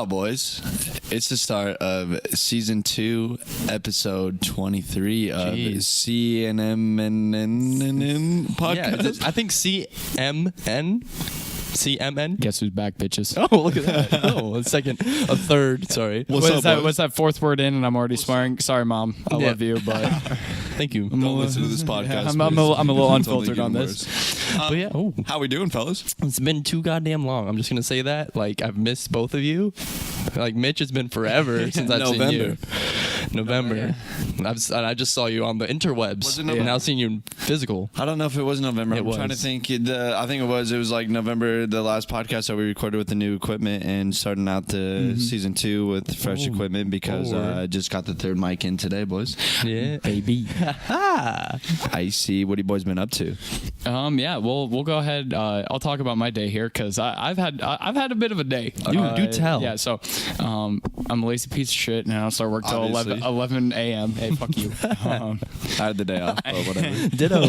Wow, boys. It's the start of Season 2, Episode 23 of CNMNN podcast. Yeah, I think CMN. Guess who's back, bitches? Oh, look at that. Oh, a third. Sorry. What's that fourth word in? And I'm already swearing. Sorry, Mom. I love you, but thank you. Don't listen to this podcast. I'm a little unfiltered on this. But yeah. Oh, how we doing, fellas? it's been too goddamn long. I'm just gonna say that. Like, I've missed both of you. Like, Mitch, has been forever since I've seen you. November. I just saw you on the interwebs. Was it November? And now seeing you in physical. I don't know if it was November. I'm trying to was. think. I think it was like November, the last podcast that we recorded with the new equipment and starting out the Season 2 with fresh equipment because I just got the third mic in today, boys. Yeah. Baby. I see. What have you boys been up to? Yeah, we'll go ahead. I'll talk about my day here because I've had a bit of a day. Do tell. Yeah, so I'm a lazy piece of shit, and I don't start work till Obviously. 11 a.m. Hey, fuck you. I had the day off, but whatever. Ditto.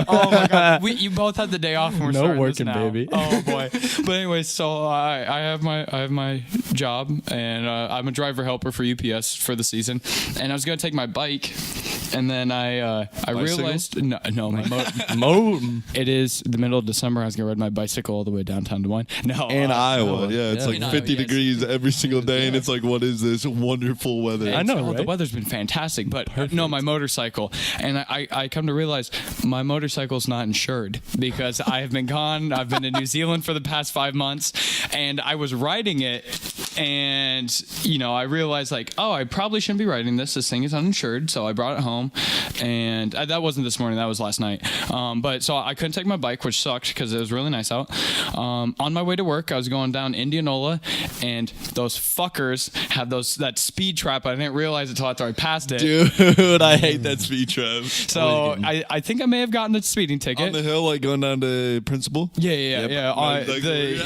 Oh my god, you both had the day off, and we're No starting working, this now. baby. Oh boy. But anyway, so I have my job, and I'm a driver helper for UPS for the season, and I was gonna take my bike, and then I realized no my it is the middle of December. I was gonna ride my bicycle all the way downtown Des Moines. No, In Iowa, yeah, it's like In 50 Iowa, yes. degrees every single day, and it's like, what is this wonderful weather? I know, The right? weather's been fantastic, but no, my motorcycle. And I come to realize my motorcycle's not insured because I have been gone. I've been in New Zealand for the past 5 months, and I was riding it, and, I realized, like, oh, I probably shouldn't be riding this. This thing is uninsured, so I brought it home, and that wasn't this morning. That was last night. But so I couldn't take my bike, which sucked because it was really nice out. On my way to work, I was going down Indianola, and those fuckers have that speed trap. I didn't realize it until after I passed it. Dude, I hate that speed trap. So I think I may have gotten a speeding ticket. On the hill, like going down to Principal? Yeah. Exactly.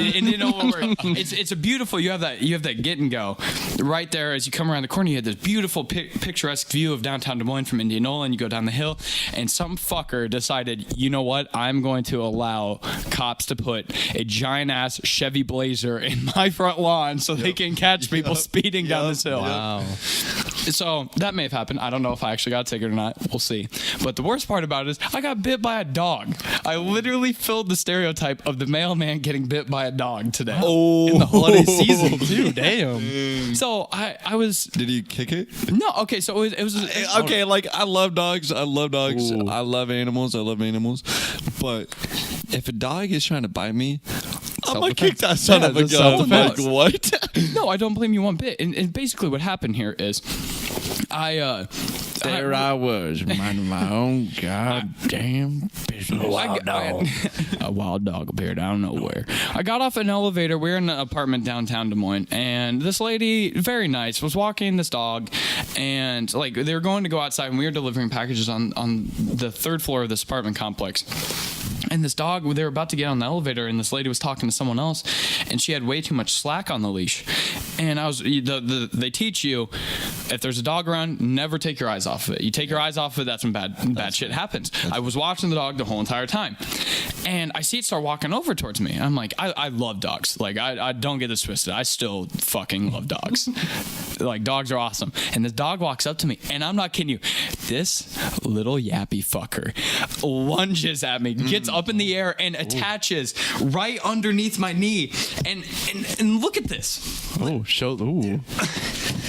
It's a beautiful. You have that get and go right there as you come around the corner. You have this beautiful picturesque view of downtown Des Moines from Indianola, and you go down the hill. And some fucker decided, you know what? I'm going to allow cops to put a giant ass Chevy Blazer in my front lawn so they can catch people speeding down this hill. Wow. So that may have happened. I don't know if I actually got a ticket or not. We'll see. But the worst part about it is I got bit by a dog. I literally filled the stereotype of the mailman getting bit by a dog today. Oh. In the holiday season, too. Damn. So I was... Did you kick it? No, okay, so it was Okay, like, I love dogs. I love dogs. Ooh. I love animals. But if a dog is trying to bite me, I'm going to kick that son of a that's gun. Like, self-defense. what? No, I don't blame you one bit. And basically what happened here is There I was, minding my own goddamn business. A wild dog appeared out of nowhere. I got off an elevator. We were in an apartment downtown Des Moines, and this lady, very nice, was walking this dog, and like they were going to go outside, and we were delivering packages on the third floor of this apartment complex. And this dog, they were about to get on the elevator, and this lady was talking to someone else, and she had way too much slack on the leash. And they teach you, if there's a dog around, never take your eyes off of it. You take your eyes off of it, that's when bad shit happens. I was watching the dog the whole entire time, and I see it start walking over towards me. I'm like, I love dogs. Like, I don't get this twisted. I still fucking love dogs. Like, dogs are awesome. And this dog walks up to me, and I'm not kidding you. This little yappy fucker lunges at me, gets up in the air, and attaches right underneath my knee. And look at this. Oh, ooh.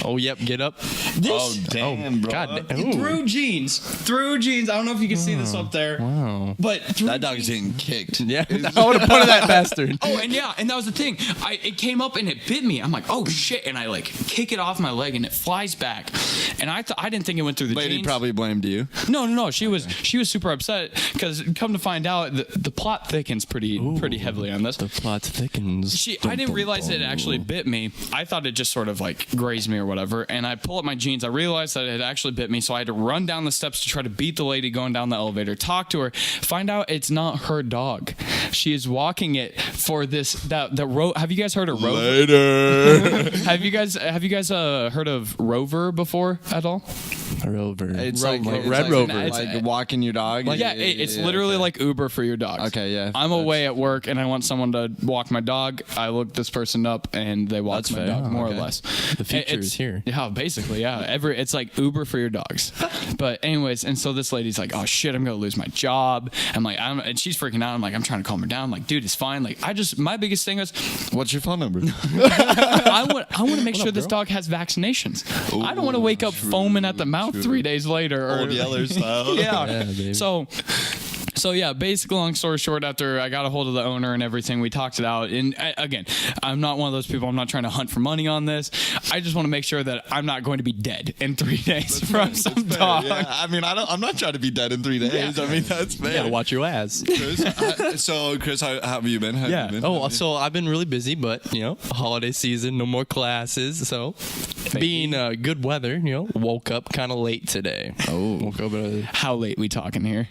Oh, yep, get up. Oh, damn, bro. God damn. He threw jeans. I don't know if you can see this up there. Wow. But That dog's getting kicked. Yeah, I would have put that bastard. oh, and that was the thing. It came up and it bit me. I'm like, oh shit, and I like kick it off my leg and it flies back. And I didn't think it went through the Lady jeans. probably blamed you. No. She was super upset because come to find out the plot thickens pretty heavily on this. The plot thickens. I didn't realize it actually bit me. I thought it just sort of like grazed me or whatever. And I pull up my jeans. I realized that it had actually bit me. So I had to run down the steps to try to beat the lady going down the elevator, talk to her, find out it's not her dog. She is walking it for the have you guys heard of Rover? Later. Have you guys heard of Rover before at all? Rover. It's Red like Rover. Red It's Rover, like- like walking your dog. It's literally like Uber for your dogs. Okay, yeah. I'm away at work and I want someone to walk my dog. I look this person up and they walk That's my fair. dog, more Okay. or less. The future is here. Yeah, basically, yeah. It's like Uber for your dogs. But anyways, and so this lady's like, "Oh shit, I'm gonna lose my job." I'm like, and she's freaking out. I'm like, I'm trying to calm her down. I'm like, dude, it's fine. Like, my biggest thing is, What's your phone number? I want to make sure this dog has vaccinations. I don't want to wake up foaming at the mouth 3 days later. Or, Old Yeller style. yeah. Yeah, baby. So yeah, basically, long story short, after I got a hold of the owner and everything, we talked it out. And again, I'm not one of those people. I'm not trying to hunt for money on this. I just want to make sure that I'm not going to be dead in 3 days from some dog. Yeah, I mean, I'm not trying to be dead in 3 days. I mean, that's fair. You gotta watch your ass. Chris, how have you been? How have you been? Oh, so I've been really busy, but holiday season, no more classes. So, being good weather, woke up kind of late today. Oh. Woke up at How late we talking here?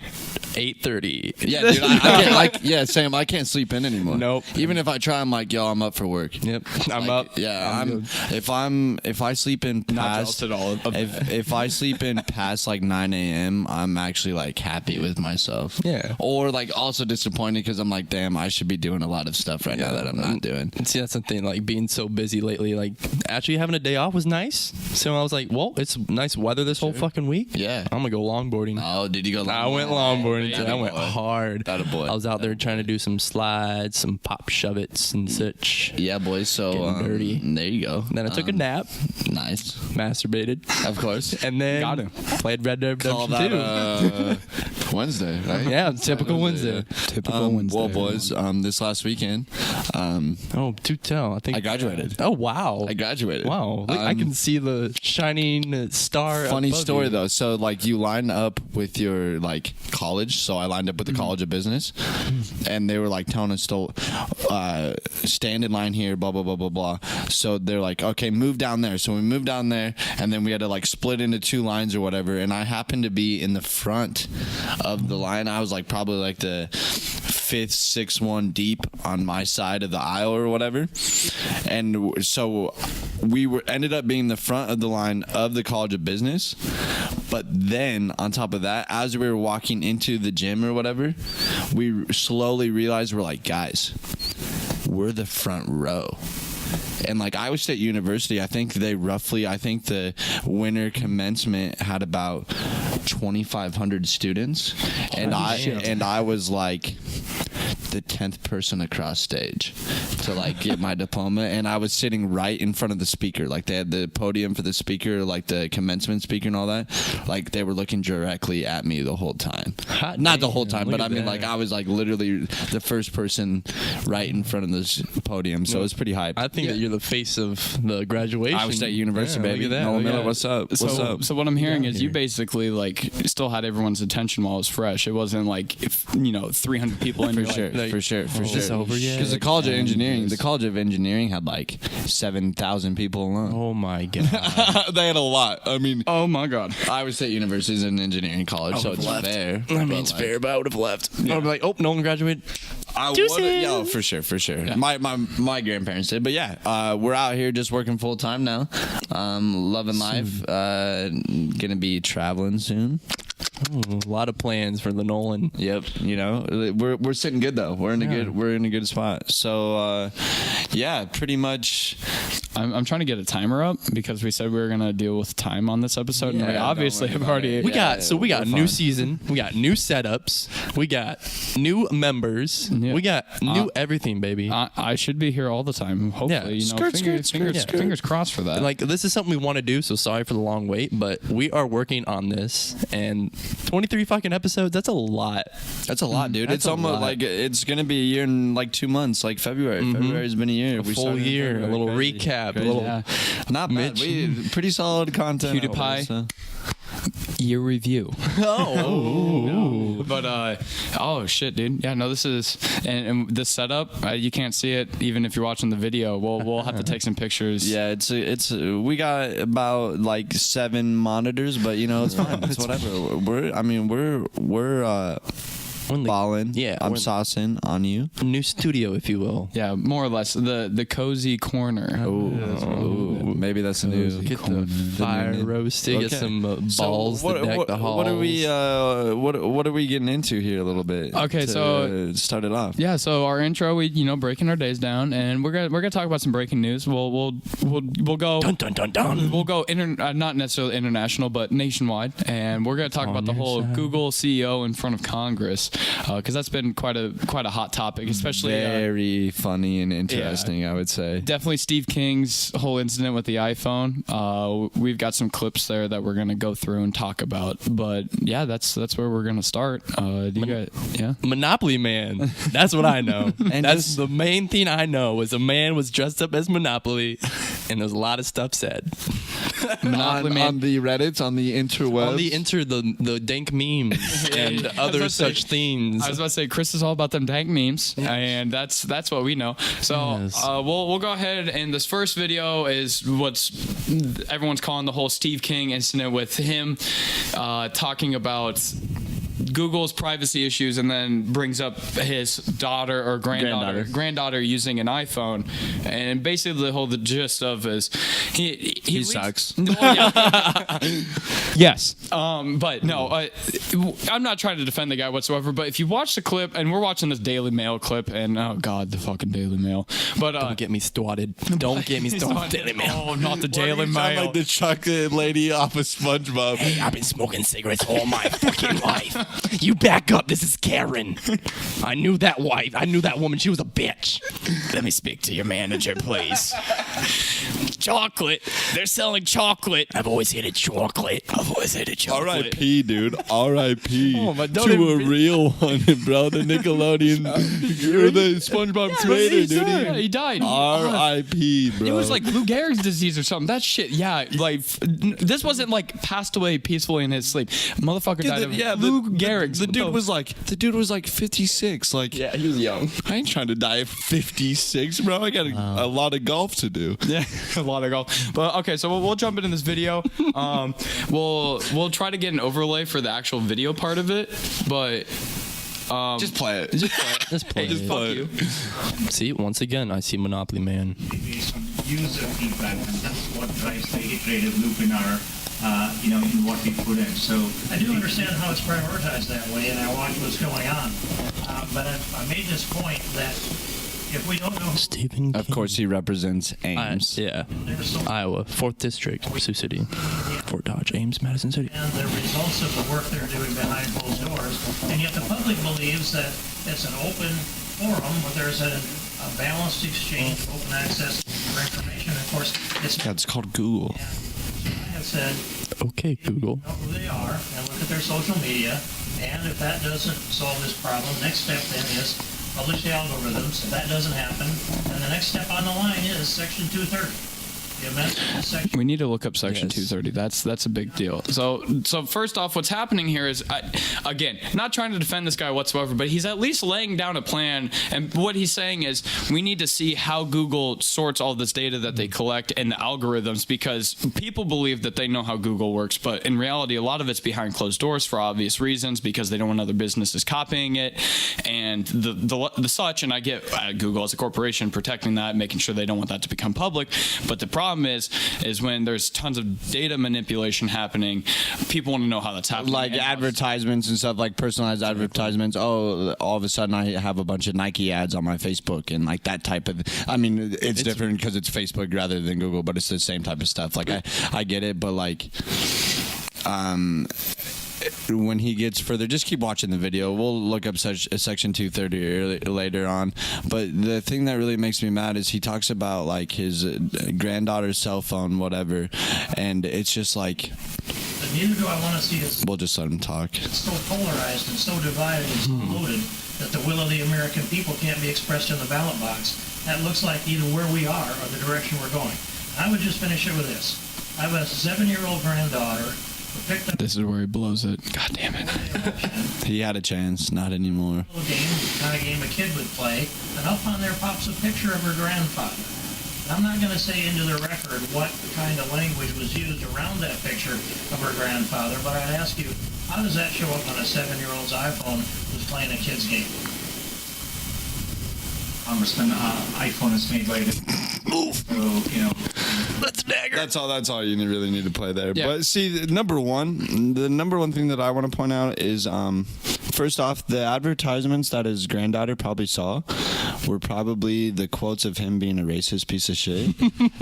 8:30. Yeah, dude. I can't, Sam. I can't sleep in anymore. Nope. Even if I try, I'm like, yo, I'm up for work. Yep, I'm Like, up. Yeah, good. If I sleep in Not past jealous at all of that. if I sleep in past like 9 a.m., I'm actually like happy with myself. Yeah. Or like also disappointed because I'm like, damn, I should be doing a lot of stuff right now that I'm not doing. See, that's something like being so busy lately. Like actually having a day off was nice. So I was like, well, it's nice weather this whole fucking week. Yeah. I'm gonna go longboarding. Oh, did you go? I went longboarding Atta today. I went boy. hard. Atta boy. I was out there trying to do some slides, some pop shove-its and such. Yeah, boys. So Getting dirty. there you go. Then I took a nap, Nice. masturbated, Of course. and then Got him. played Red Dead Call Redemption that 2. Wednesday, right? Yeah, typical Wednesday. Typical Wednesday. Well, boys, this last weekend, Oh, do tell. I think I graduated. Oh wow. I graduated. Wow. I can see the shining star. Funny above story you. though. So like you line up with your like college. So I lined up with the College of Business, and they were like telling us to stand in line here, blah blah blah blah blah. So they're like, okay, move down there. So we moved down there, and then we had to like split into 2 lines or whatever. And I happened to be in the front of the line. I was like probably like the 5th, 6th one deep on my side of the aisle or whatever. And so we ended up being the front of the line of the College of Business. But then on top of that, as we were walking into the gym or whatever, we slowly realized we're like, guys, we're the front row. And like Iowa State University, I think the winter commencement had about 2,500 students, and I was like the 10th person across stage to like get my diploma, and I was sitting right in front of the speaker. Like they had the podium for the speaker, like the commencement speaker and all that. Like they were looking directly at me the whole time. Not the whole time, but I mean like I was like literally the first person right in front of this podium, so it was pretty hype. I think that you're the face of the graduation. Iowa State University, Yeah, baby. Look at that. Nolan Look at Miller, that. what's up? What's up? So what I'm hearing is you here. basically like still had everyone's attention while it was fresh. It wasn't like if 300 people in For your sure, like, for sure. is this over yet? Because the College of Engineering had like 7,000 people alone. Oh my god. They had a lot. I mean, Oh my god. Iowa State University is an engineering college, so it's fair. I mean, it's fair, but I would have left. I'd be like, oh, no one graduated. I Deuces. would, yeah, for sure. Yeah. My grandparents did, but yeah, we're out here just working full time now, loving life. Gonna be traveling soon. A lot of plans for the Nolan. Yep, we're sitting good though. We're in a good spot. So yeah, pretty much. I'm trying to get a timer up because we said we were gonna deal with time on this episode, and we Yeah, obviously don't worry have already. We got we're new fine. season. We got new setups. We got new members. Yeah. We got new everything, baby. I should be here all the time. Hopefully, Yeah. Skirt, fingers crossed for that. Like this is something we want to do, so sorry for the long wait, but we are working on this. And 23 fucking episodes, that's a lot. That's a lot, dude. That's It's a almost lot. like it's gonna be a year in like 2 months, like February. February's been a year. A We full started in year, a February. little Crazy. recap, Crazy. a little Yeah. Not bad. Mitch. We pretty solid content. PewDiePie. So. year review. Oh, But oh shit, dude. Yeah, no, this is and this setup. You can't see it even if you're watching the video. We'll have to take some pictures. Yeah, it's we got about like 7 monitors, but it's fine. It's whatever. We're Ballin'. Yeah, I'm we're- saucing on you. New studio, if you will. Yeah, more or less the cozy corner. Ooh, maybe that's the new. Get the fire new- roasted. Get Okay. some balls So to deck the halls. what are we what are we getting into here a little bit? Okay, to, so- start it off. Yeah, so our intro, we breaking our days down, and we're gonna talk about some breaking news. We'll go Dun dun dun dun. we'll go not necessarily international, but nationwide, and we're gonna talk about the your whole side. Google CEO in front of Congress, because that's been quite a hot topic, especially Very funny and interesting, I would say. definitely Steve King's whole incident with the iPhone. We've got some clips there that we're gonna go through and talk about, but yeah, that's where we're gonna start. Do you guys, yeah? Monopoly Man. That's what I know. And That's just- the main thing I know was a man was dressed up as Monopoly, and there's a lot of stuff said. Monopoly Man. On the Reddits, on the interwebs. On the dank memes and other about to say- such things. I was about to say Chris is all about them dank memes, and that's what we know. So Yes. we'll go ahead, and this first video is what's everyone's calling the whole Steve King incident with him talking about Google's privacy issues, and then brings up his daughter or granddaughter using an iPhone, and basically the gist of is he sucks. No, yeah. Yes, but no, I'm not trying to defend the guy whatsoever. But if you watch the clip, and we're watching this Daily Mail clip, and oh god, the fucking Daily Mail. But Don't get me started. Don't get me started. Daily Mail. Oh, not the Why do Daily you sound Mail. like the chocolate lady off of SpongeBob. Hey, I've been smoking cigarettes all my fucking life. You back up. This is Karen. I knew that wife. I knew that woman. She was a bitch. Let me speak to your manager, please. Chocolate. They're selling chocolate. I've always hated chocolate. I've always hated chocolate. R.I.P. dude. R.I.P. Oh, but to don't a even- real one, bro. The Nickelodeon. You're the SpongeBob creator, dude. Yeah, he died. R.I.P. bro. It was like Lou Gehrig's disease or something. That shit, yeah. Like, this wasn't like passed away peacefully in his sleep. Motherfucker died of Lou Gehrig's. The dude was like 56. Like, Yeah, he was young. I ain't trying to die at 56, bro. I got a lot of golf to do. Yeah, a lot of golf. But okay, so we'll jump into this video. We'll try to get an overlay for the actual video part of it, but Just play it. Just play Just it. play it. See, once again, I see Monopoly Man. based on user feedback, and that's what drives the iterative loop in our, in what we put in. So I do understand how it's prioritized that way, and I watch what's going on. But I made this point that if we don't know Stephen Of King. course, he represents Ames. Yeah. there's so Iowa, 4th District, Sioux City. Fort Dodge, Ames, Madison City. and the results of the work they're doing behind closed doors, and yet the public believes that it's an open forum where there's a balanced exchange, open access for information. Of course, it's Yeah, it's called Google. I have said Okay, Google. know who they are and look at their social media, and if that doesn't solve this problem, next step then is publish the algorithms. If that doesn't happen, then the next step on the line is Section 230. The amendment to Section we need to look up Section Yes. 230. That's a big deal. So first off, what's happening here is, again, not trying to defend this guy whatsoever, but he's at least laying down a plan. And what he's saying is, we need to see how Google sorts all this data that they collect and the algorithms, because people believe that they know how Google works, but in reality, a lot of it's behind closed doors for obvious reasons, because they don't want other businesses copying it and the such. And I get Google as a corporation protecting that, making sure they don't want that to become public. But the problem is when there's tons of data manipulation happening, people want to know how that's happening. Like And how- advertisements and stuff, like personalized advertisements. Oh, all of a sudden I have a bunch of Nike ads on my Facebook and like that type of. I mean, it's different because it's Facebook rather than Google, but it's the same type of stuff. Like I get it, but like, when he gets further, just keep watching the video. We'll look up Section 230 later on. But the thing that really makes me mad is he talks about like his granddaughter's cell phone, whatever, and it's just like, But neither do I want to see it we'll just let him talk. so polarized and so divided and so loaded that the will of the American people can't be expressed in the ballot box. That looks like either where we are or the direction we're going. I would just finish it with this. I have a 7-year-old granddaughter who picked up This is where he blows it. God damn it. He had a chance, not anymore. a little game, the kind of game a kid would play, and up on there pops a picture of her grandfather. I'm not going to say into the record what kind of language was used around that picture of her grandfather, but I'd ask you, how does that show up on a 7-year-old's iPhone who's playing a kid's game? Congressman, iPhone is made by the... So, That's all you really need to play there. Yeah. But see, the number one thing that I want to point out is, first off, the advertisements that his granddaughter probably saw were probably the quotes of him being a racist piece of shit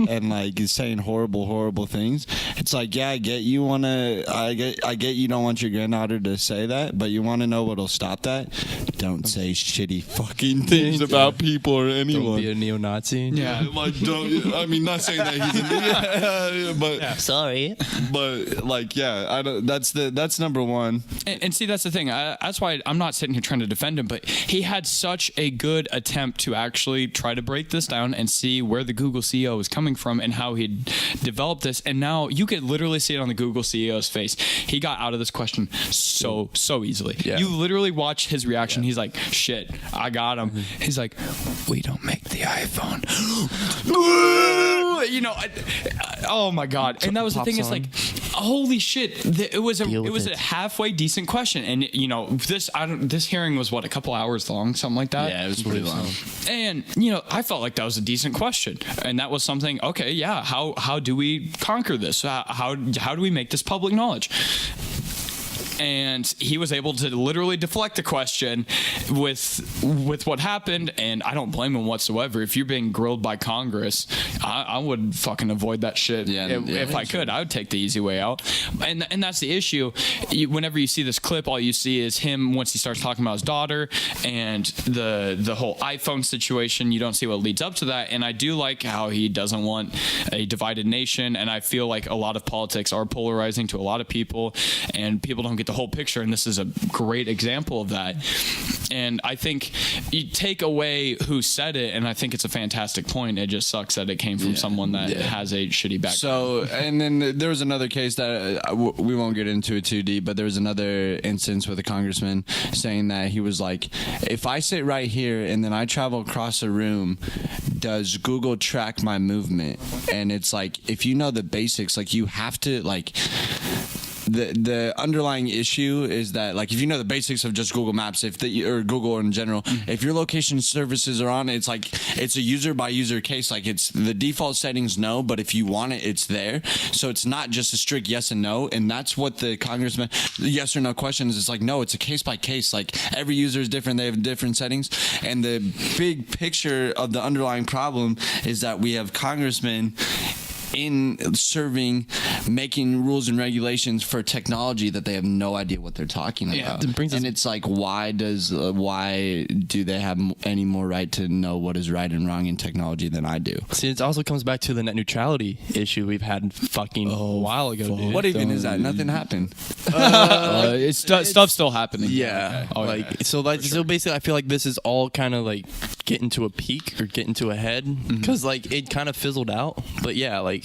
and like saying horrible things. It's like, yeah, I get you don't want your granddaughter to say that, but you want to know what'll stop that? Don't say shitty fucking things about people or anyone. Don't be a neo-Nazi. Yeah. Like, not saying that he's a but Sorry. but like, yeah, I don't. That's number one. And see, that's the thing. That's why I'm not sitting here trying to defend him, but he had such a good attempt to actually try to break this down and see where the Google CEO was coming from and how he developed this. And now you could literally see it on the Google CEO's face. He got out of this question so easily. Yeah. You literally watch his reaction. He's like, shit, I got him. He's like, we don't make the iPhone. You know, oh my God. And that was the thing. It's like, holy shit. It was a halfway decent question. And you know, this hearing was what, a couple hours long, something like that. Yeah, it was pretty long. And you know, I felt like that was a decent question, and that was something. Okay, yeah. How do we conquer this? How do we make this public knowledge? And he was able to literally deflect the question with what happened, and I don't blame him whatsoever. If you're being grilled by Congress, I would fucking avoid that shit. If I could, I would take the easy way out. And that's the issue. Whenever you see this clip, all you see is him once he starts talking about his daughter and the whole iPhone situation. You don't see what leads up to that. And I do like how he doesn't want a divided nation, and I feel like a lot of politics are polarizing to a lot of people, and people don't get the whole picture, and this is a great example of that. And I think you take away who said it, and I think it's a fantastic point. It just sucks that it came from someone that has a shitty background. So, and then there was another case that we won't get into it too deep, but there was another instance with a congressman saying that he was like, if I sit right here and then I travel across a room, does Google track my movement? And it's like, if you know the basics, like you have to like... The underlying issue is that, like, if you know the basics of just Google Maps, or Google in general, if your location services are on, it's like it's a user by user case. Like, it's the default settings, no, but if you want it, it's there. So it's not just a strict yes and no, and that's what the congressman, the yes or no questions. It's like, no, it's a case by case. Like, every user is different; they have different settings, and the big picture of the underlying problem is that we have congressmen in serving, making rules and regulations for technology that they have no idea what they're talking about. And it's like, why do they have any more right to know what is right and wrong in technology than I do? See, it also comes back to the net neutrality issue we've had fucking a while ago, dude. What even is that? Nothing happened. It's stuff's still happening. Yeah. So basically, I feel like this is all kind of like getting to a peak or getting to a head, because like it kind of fizzled out. But yeah, like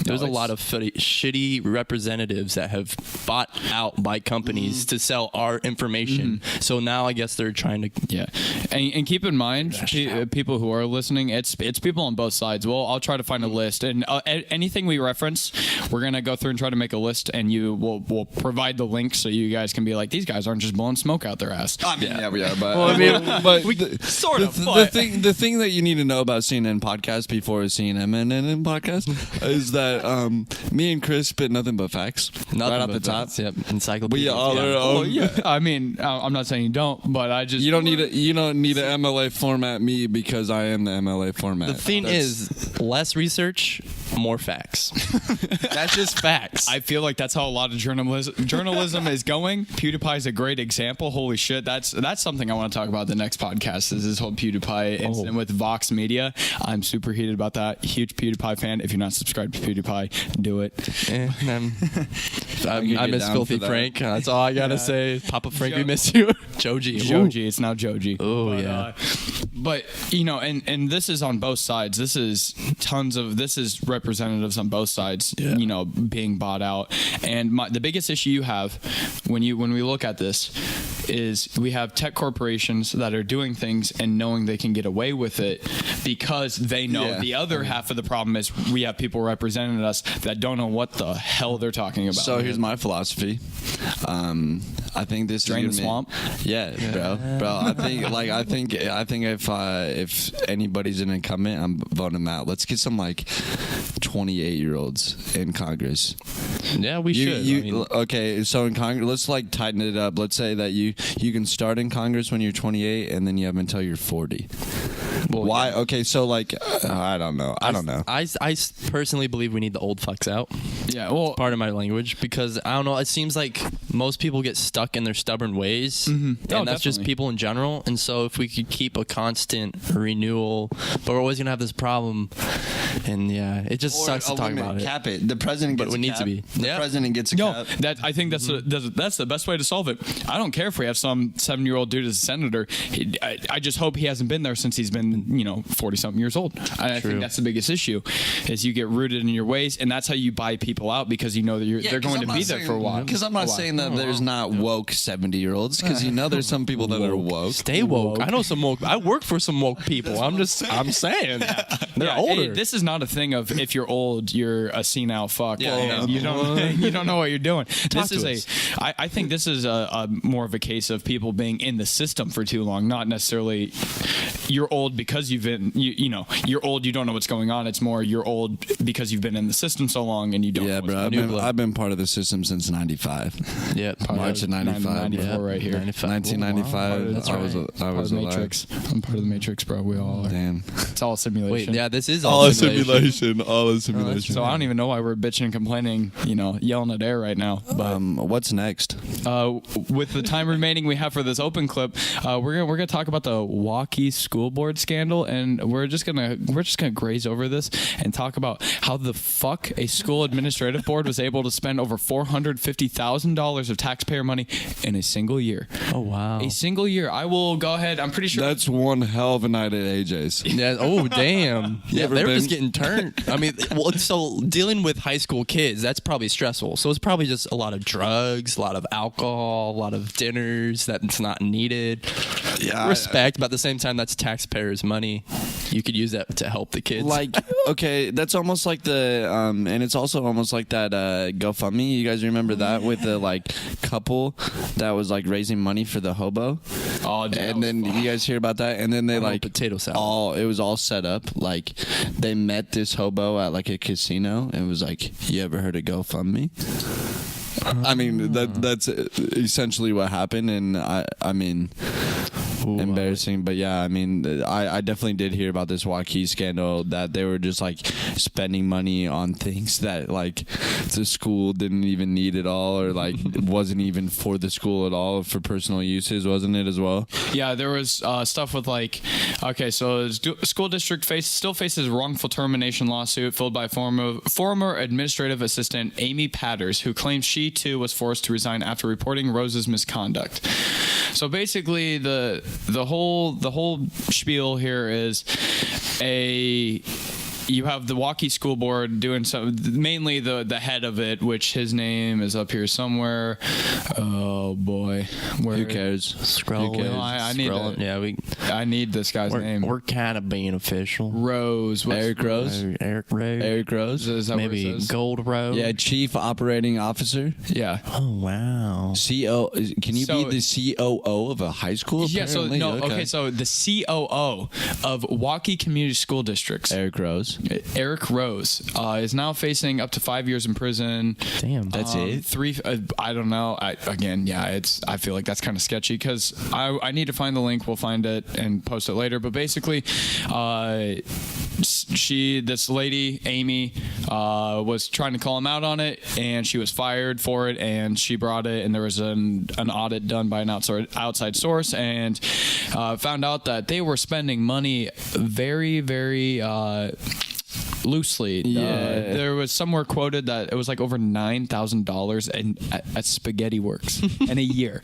there's a lot of shitty representatives that have bought out by companies to sell our information. So now I guess they're trying to and keep in mind, people who are listening, it's people on both sides. Well, I'll try to find a list, and anything we reference, we're gonna go through and try to make a list, and we'll provide the link so you guys can be like, these guys aren't just blowing smoke out their ass. I mean, yeah, we are, but Well, I mean, but we the, sort of. the thing that you need to know about CNN podcast before a CNN podcast is that me and Chris spit nothing but facts. Right off the top. Yep. Encyclopedia. We all are. I mean, I'm not saying you don't, but I just You don't need an MLA format me because I am the MLA format. The thing is, less research, more facts. That's just facts. I feel like that's how a lot of journalism is going. PewDiePie is a great example. Holy shit, that's something I want to talk about the next podcast. Is this whole PewDiePie incident with Vox Media? I'm super heated about that. Huge PewDiePie fan. If you're not subscribed to PewDiePie, do it. I miss Filthy Frank. That's all I gotta say. Papa Frank, we miss you. Joji. It's now Joji. Oh yeah. But you know, and this is on both sides. This is representatives on both sides. Yeah. You know, being bought out. And the biggest issue you have when we look at this is we have tech corporations that are doing things and knowing they can get away with it because they know. Yeah. The other half of the problem is we have people representing us that don't know what the hell they're talking about. So here's my philosophy. I think this Drain is the gonna be- swamp? Yeah, bro. I think if anybody's an incumbent, I'm voting them out. Let's get some like 28-year-olds in Congress. Yeah, we should. Okay, so in Congress, let's like tighten it up. Let's say that you can start in Congress when you're 28, and then you have until you're 40. Well, Why? yeah. Okay, so like I don't know. I don't know. I personally believe we need the old fucks out. yeah, well, Part of my language, because I don't know. It seems like most people get stuck in their stubborn ways, and Oh, that's just definitely. people in general. And so, if we could keep a constant renewal, but we're always gonna have this problem, and yeah, it just sucks to talk about it. Cap it. The president gets But we a need cap. to be. The Yeah. president gets a no, cap. I think that's the best way to solve it. I don't care if we have some 7-year-old dude as a senator. I just hope he hasn't been there since he's been 40-something years old. I think that's the biggest issue, is you get rooted in your ways, and that's how you buy people out, because you know that they're going to be there for a while. Because I'm not saying that there's not woke 70-year-olds, because there's some people that are woke. Stay woke. I know some woke. I work for some woke people. I'm saying they're Yeah, older. hey, this is not a thing of if you're old, you're a senile fuck. Yeah, and yeah. you don't know what you're doing. This to is us. I think this is a more of a case of people being in the system for too long, not necessarily you're old because you've been you're old, you don't know what's going on. It's more you're old because you've been in the system so long and you don't. Yeah, know what's bro. going on. I've been part of the system since '95. yeah, March of '95. 94 right here. 1995. That's I was right. I Part was of the alive. Matrix. I'm part of the Matrix, bro. We all are. Damn. It's all a Wait, simulation. yeah, this is All all a simulation. All a simulation. So I don't even know why we're bitching and complaining, yelling at air right now. But What's next? with the time remaining we have for this open clip, we're gonna talk about the Waukee School Board scandal, and we're just gonna graze over this and talk about how the fuck a school administrative board was able to spend over $450,000 of taxpayer money in a single year. Oh wow. A single year. I will go ahead. I'm pretty sure. That's one hell of a night at AJ's. Yeah. Oh, damn. Yeah, ever they're just been? getting turned. I mean, well, so dealing with high school kids, that's probably stressful. So it's probably just a lot of drugs, a lot of alcohol, a lot of dinners that's not needed. Yeah, Respect, but at the same time, that's taxpayers' money. You could use that to help the kids. Like, okay, that's almost like the and it's also almost like that GoFundMe. You guys remember that with the like couple that was like raising money for the hobo? Oh, dude, And then you guys hear about that? And then they Oh, like potato salad. it was all set up. Like they met this hobo at like a casino and it was like, you ever heard of GoFundMe? I mean that's essentially what happened, and I mean, embarrassing, but yeah, I mean, I definitely did hear about this Waukee scandal, that they were just like spending money on things that like the school didn't even need at all, or like wasn't even for the school at all, for personal uses, wasn't it as well? Yeah, there was stuff with like, okay, so the school district still faces wrongful termination lawsuit filed by former administrative assistant Amy Patters, who claims she too was forced to resign after reporting Rose's misconduct. So basically, the whole spiel here is you have the Waukee School Board doing some, mainly the head of it, which his name is up here somewhere. Oh boy, Who cares? Scroll. Who cares? No, I need Scroll. to- Yeah, I need this guy's name. we're kind of being official. Rose. What's- Eric Rose? Eric Rose. Eric Rose? Is that what it Maybe says? Gold Rose. Yeah, Chief Operating Officer. Yeah. Oh wow. CO. Can you So- be the COO of a high school? Yeah, so apparently? no, okay, so the COO of Waukee Community School Districts, Eric Rose. Eric Rose, is now facing up to 5 years in prison. Damn. That's it? 3, I don't know. I feel like that's kind of sketchy, because I need to find the link. We'll find it and post it later. But basically, this lady, Amy, was trying to call him out on it, and she was fired for it, and she brought it, and there was an audit done by an outside source, and found out that they were spending money very, very loosely. There was somewhere quoted that it was like over $9,000 at Spaghetti Works in a year.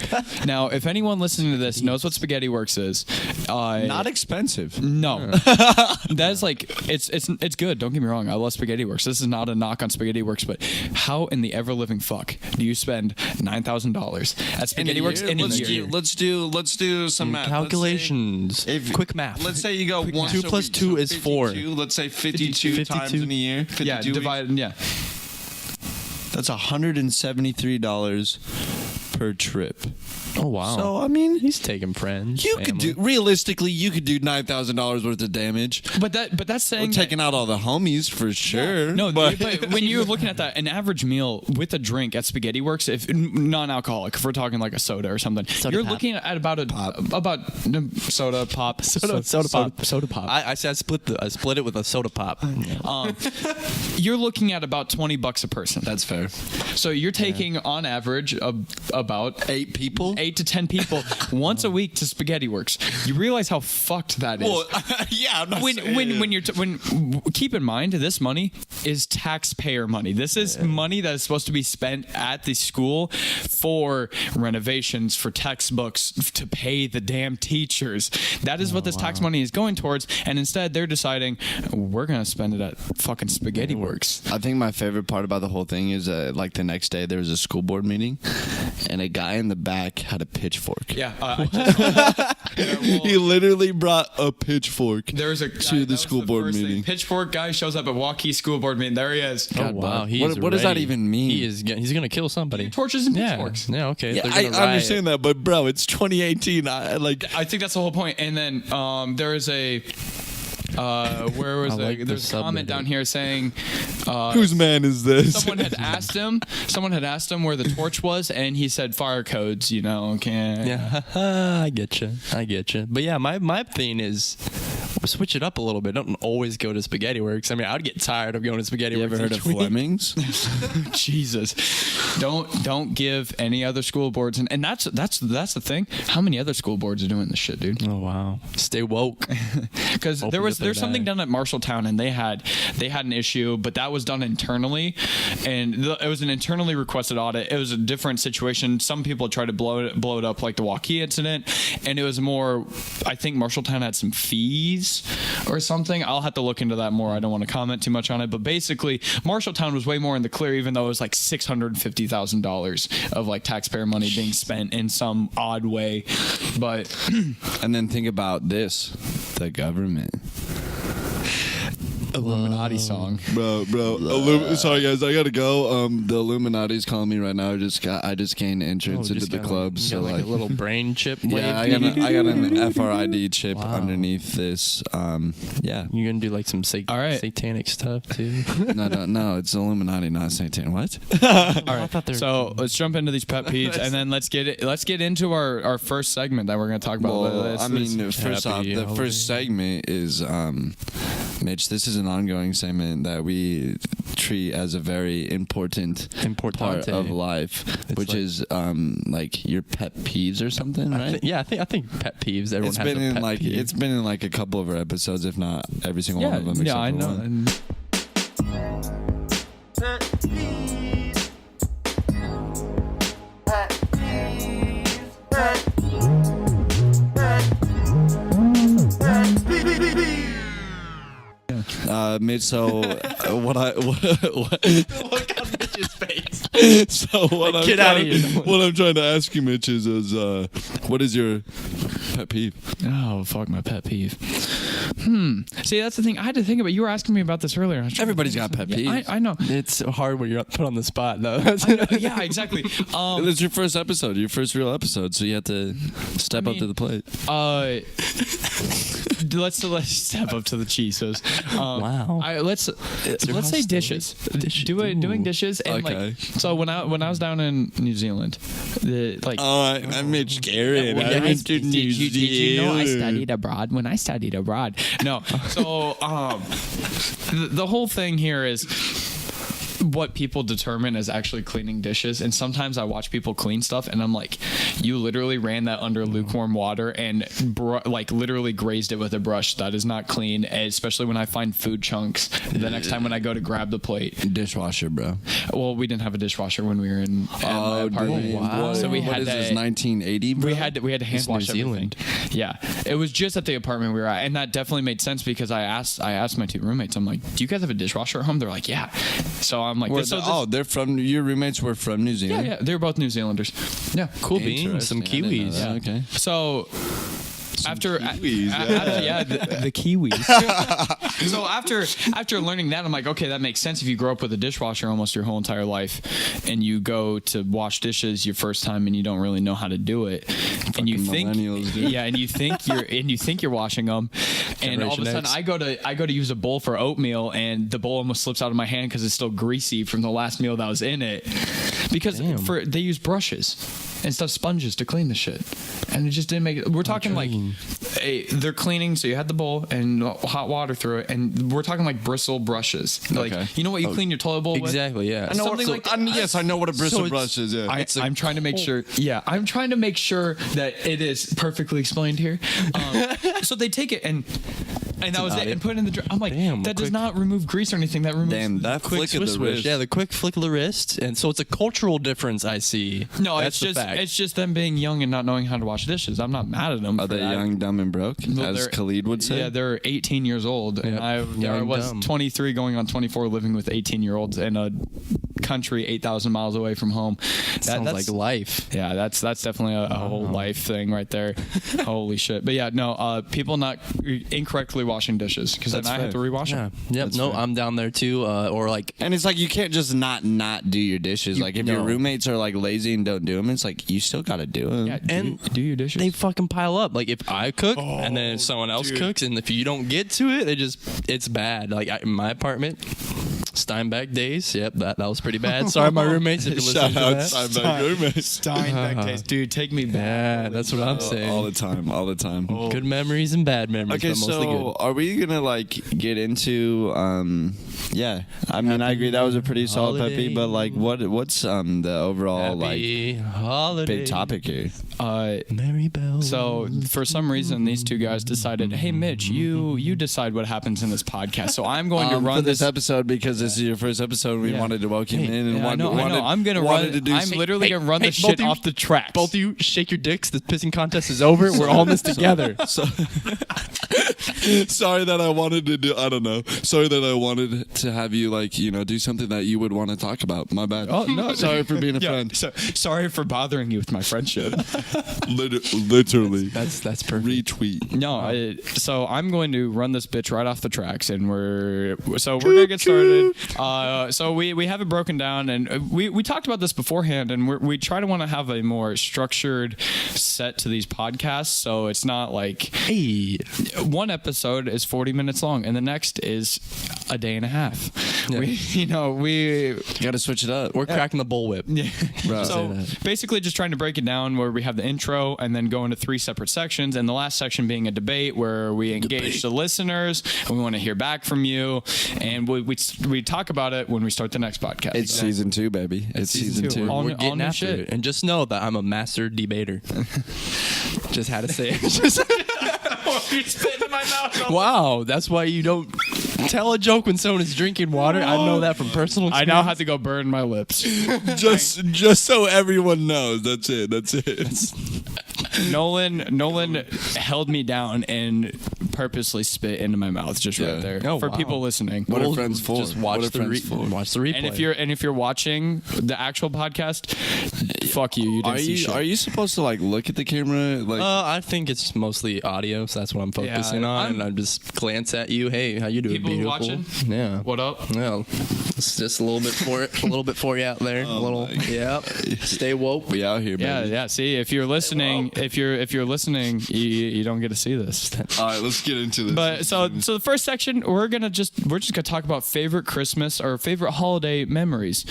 Now, if anyone listening to this knows what Spaghetti Works is, Not expensive. no, that is like it's good. Don't get me wrong. I love Spaghetti Works. This is not a knock on Spaghetti Works, but how in the ever living fuck do you spend $9,000 at Spaghetti Works in a year? Let's do some math. Calculations. Quick math. Let's say you go 2 plus 2 is 4. Let's say 52 times in a year. 52 Yeah, weeks. divided. Yeah. That's $173 per trip. Oh wow. So I mean, he's taking friends. you could do realistically, you could do $9,000 worth of damage. But that's saying We're taking out all the homies for sure. No, but but when you're looking at that, an average meal with a drink at Spaghetti Works, if non-alcoholic, if we're talking like a soda or something, you're pop. looking at about soda pop. Soda pop. I said I split it with a soda pop. You're looking at about $20 a person. that's fair. So you're taking on average about 8 people. 8 to 10 people once a week to Spaghetti Works. You realize how fucked that is. Well, yeah. I'm not saying- when keep in mind this money is taxpayer money. This is money that is supposed to be spent at the school for renovations, for textbooks, to pay the damn teachers. That is what this tax money is going towards, and instead they're deciding we're gonna spend it at fucking Spaghetti Works. I think my favorite part about the whole thing is like the next day there was a school board meeting, and a guy in the back had a pitchfork. Yeah, He literally brought a pitchfork there's a to the school board meeting. Pitchfork guy shows up at Waukee School Board meeting. There he is. Oh wow. What does that even mean? He's gonna kill somebody. Torches and pitchforks. Yeah. Okay. Yeah, They're I gonna riot. understand that, but bro, it's 2018. I think that's the whole point. And then there is a where was I like the there's a comment subreddit. down here saying whose man is this? someone had asked him where the torch was, and he said fire codes, can't. Yeah, I get you. But yeah, my thing is switch it up a little bit. Don't always go to Spaghetti Works. I mean, I'd get tired of going to Spaghetti You Works. ever heard of each week. Fleming's? Jesus, don't give any other school boards, and that's the thing. How many other school boards are doing this shit, dude? Oh wow, stay woke. Because Open up there's their something bag. done at Marshalltown, and they had an issue, but that was done internally, and it was an internally requested audit. It was a different situation. Some people tried to blow it up like the Waukee incident, and it was more. I think Marshalltown had some fees or something. I'll have to look into that more. I don't want to comment too much on it, but basically, Marshalltown was way more in the clear, even though it was like $650,000 of like taxpayer money being spent in some odd way. But And then think about this: the government. Illuminati song. Bro. Sorry guys, I gotta go. The Illuminati's calling me right now. I just gained entrance into the club, so like like a little brain chip. yeah, I got an FRID chip underneath this. Yeah. You're gonna do like some All right. satanic stuff too. No, it's Illuminati, not Satan. What? All right. So let's jump into these pet peeves, and then let's get into our first segment that we're going to talk about. Well, first off, happy the holiday. first segment is Mitch. This is an ongoing segment that we treat as a very important part of life, which like- is like your pet peeves or something, right? I think pet peeves. Everyone It's has been a in pet like peeve. it's been in like a couple of our episodes, if not every single one of them. Yeah, except I for know. one. And Mitch. So what Look on Mitch's face. So what I'm Get outta trying- here. What I'm trying to ask you, Mitch, is what is your pet peeve? oh fuck, my pet peeve. See, that's the thing. I had to think about. You were asking me about this earlier. I was trying to Everybody's think got of pet something. peeves. Yeah, I know. It's hard when you're put on the spot though. Yeah, exactly. It's your first episode, your first real episode, so you have to step up to the plate. Let's step up to the cheeses. Wow. Let's say house, dishes. Dishes. Doing dishes and Okay. like. So when I was down in New Zealand, I'm Mitch Garrett. Well, I'm yeah, into did New you know I Zealand. studied abroad when I studied abroad? No. So the whole thing here is what people determine as actually cleaning dishes. And sometimes I watch people clean stuff and I'm like, you literally ran that under lukewarm water and like literally grazed it with a brush. That is not clean, especially when I find food chunks the next time when I go to grab the plate. Dishwasher, bro. Well, we didn't have a dishwasher when we were in my apartment. Wow. So we What had is to, this, 1980, bro? we had to hand wash everything. Yeah, it was just at the apartment we were at, and that definitely made sense because I asked my 2 roommates. I'm like, do you guys have a dishwasher at home? They're like, yeah. So I'm like, they're from, your roommates were from New Zealand? yeah, they're both New Zealanders. Yeah, Cool beans, some Interesting. I didn't know Kiwis. that. Okay. So after Kiwis, the Kiwis. So after learning that, I'm like, okay, that makes sense. If you grow up with a dishwasher almost your whole entire life, and you go to wash dishes your first time, and you don't really know how to do it, and you think, millennials, dude. yeah, and you think you're washing them, and all of a sudden I go to use a bowl for oatmeal, and the bowl almost slips out of my hand because it's still greasy from the last meal that was in it, because they use brushes instead of sponges to clean the shit, and it just didn't make it. We're talking like they're cleaning, so you had the bowl and hot water through it, and we're talking like bristle brushes, like you know what you clean your toilet bowl with? Exactly, yeah. I know Something like yes, I know what a bristle brush is. Yeah. I'm trying to make sure. Yeah, I'm trying to make sure that it is perfectly explained here. So they take it and that was it, and put it in the. I'm like, that does not remove grease or anything. That removes. that quick flick of the swish. wrist. Yeah, the quick flick of the wrist, and so it's a cultural difference I see. No, That's it's just them being young and not knowing how to wash dishes. I'm not mad at them. Are for they that. young, dumb, and broke, Well, as they're- Khalid would say? Yeah, they're 18 years old, and Yep. I Young, was dumb. 23, going on 24, living with 18-year-olds in a country 8,000 miles away from home. Sounds like life. Yeah, that's definitely a whole life thing right there. Holy shit! But yeah, no, people not incorrectly washing dishes because then That's I have to fair. rewash Yeah. them. Yep. That's No, fair. I'm down there too. Or like, And it's like you can't just not do your dishes. Like if your no. roommates are like lazy and don't do them, it's like you still got to do them. Yeah, And do your dishes. they fucking pile up. Like if I cook and then if someone else cooks, and if you don't get to it, it's bad. Like in my apartment, Steinbeck days. Yep, that was pretty bad. Sorry, my roommates, if you're listening to that. Steinbeck roommates. Steinbeck days, dude, take me back. Yeah, that's what I'm saying. All the time, all the time. Good memories and bad memories, Okay, but mostly so good. are we gonna like get into yeah, I mean I agree that was a pretty solid pet peeve, but like what's the overall Happy like holiday. big topic here? Merry bells. So for some reason, these two guys decided, hey, Mitch, you decide what happens in this podcast. So I'm going to For run this episode because this is your first episode, we wanted to welcome you in and Yeah, I wanted, know. I'm gonna wanted run. to do I'm some- literally gonna run hey, this both shit of you- off the tracks. both of you shake your dicks. The pissing contest is over. We're all in this together. Sorry that I wanted to do. I don't know. Sorry that I wanted to have you like do something that you would want to talk about. My bad. Oh no! Sorry for being a friend. Sorry for bothering you with my friendship. Literally. That's perfect. Retweet. No, so I'm going to run this bitch right off the tracks, and we're gonna get started. So we have it broken down, and we talked about this beforehand, and we try to want to have a more structured set to these podcasts, so it's not like one episode is 40 minutes long, and the next is a day and a half. Yeah. We Got to switch it up. We're cracking the bullwhip. Bro. So basically just trying to break it down where we have the intro and then go into 3 separate sections, and the last section being a debate where we engage the listeners and we want to hear back from you, and we talk about it when we start the next podcast. It's season 2, baby. It's season 2. All We're new- getting new after shit. it. And just know that I'm a master debater. Just had to say it. Wow, that's why you don't tell a joke when someone is drinking water. I know that from personal I experience. now have to go burn my lips. just so everyone knows. That's it. Nolan held me down and purposely spit into my mouth just Yeah. right there Oh, for wow. people listening. What are friends for? Just watch What are the friends for? watch the replay. And if you're watching the actual podcast, fuck you. You didn't see shit. Are you supposed to like look at the camera like I think it's mostly audio, so that's what I'm focusing on. And I just glance at you. Hey, how you doing? People beautiful? watching? Yeah. What up? Well, it's just a little bit for you out there. a little, yeah. Stay woke. we out here, baby? Yeah. See, if you're listening, if you're listening, you don't get to see this. All right, let's get into this. But so the first section, we're just gonna talk about favorite Christmas or favorite holiday memories,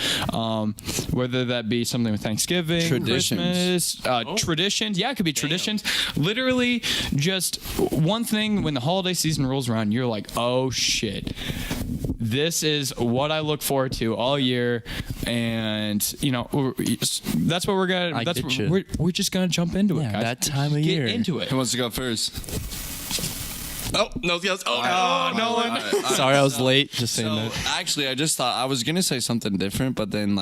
whether that be something with Thanksgiving, Traditions. Christmas, traditions. Yeah, it could be traditions. Literally, just one thing when the holiday season rolls around, you're like, oh shit. this is what I look forward to all year, and that's what we're gonna. We're just gonna jump into it, guys. That time of Get year. into it. Who wants to go first? Oh, no, yes. Oh, no one. Sorry, I was late. Just saying that. Actually, I just thought I was gonna say something different, but then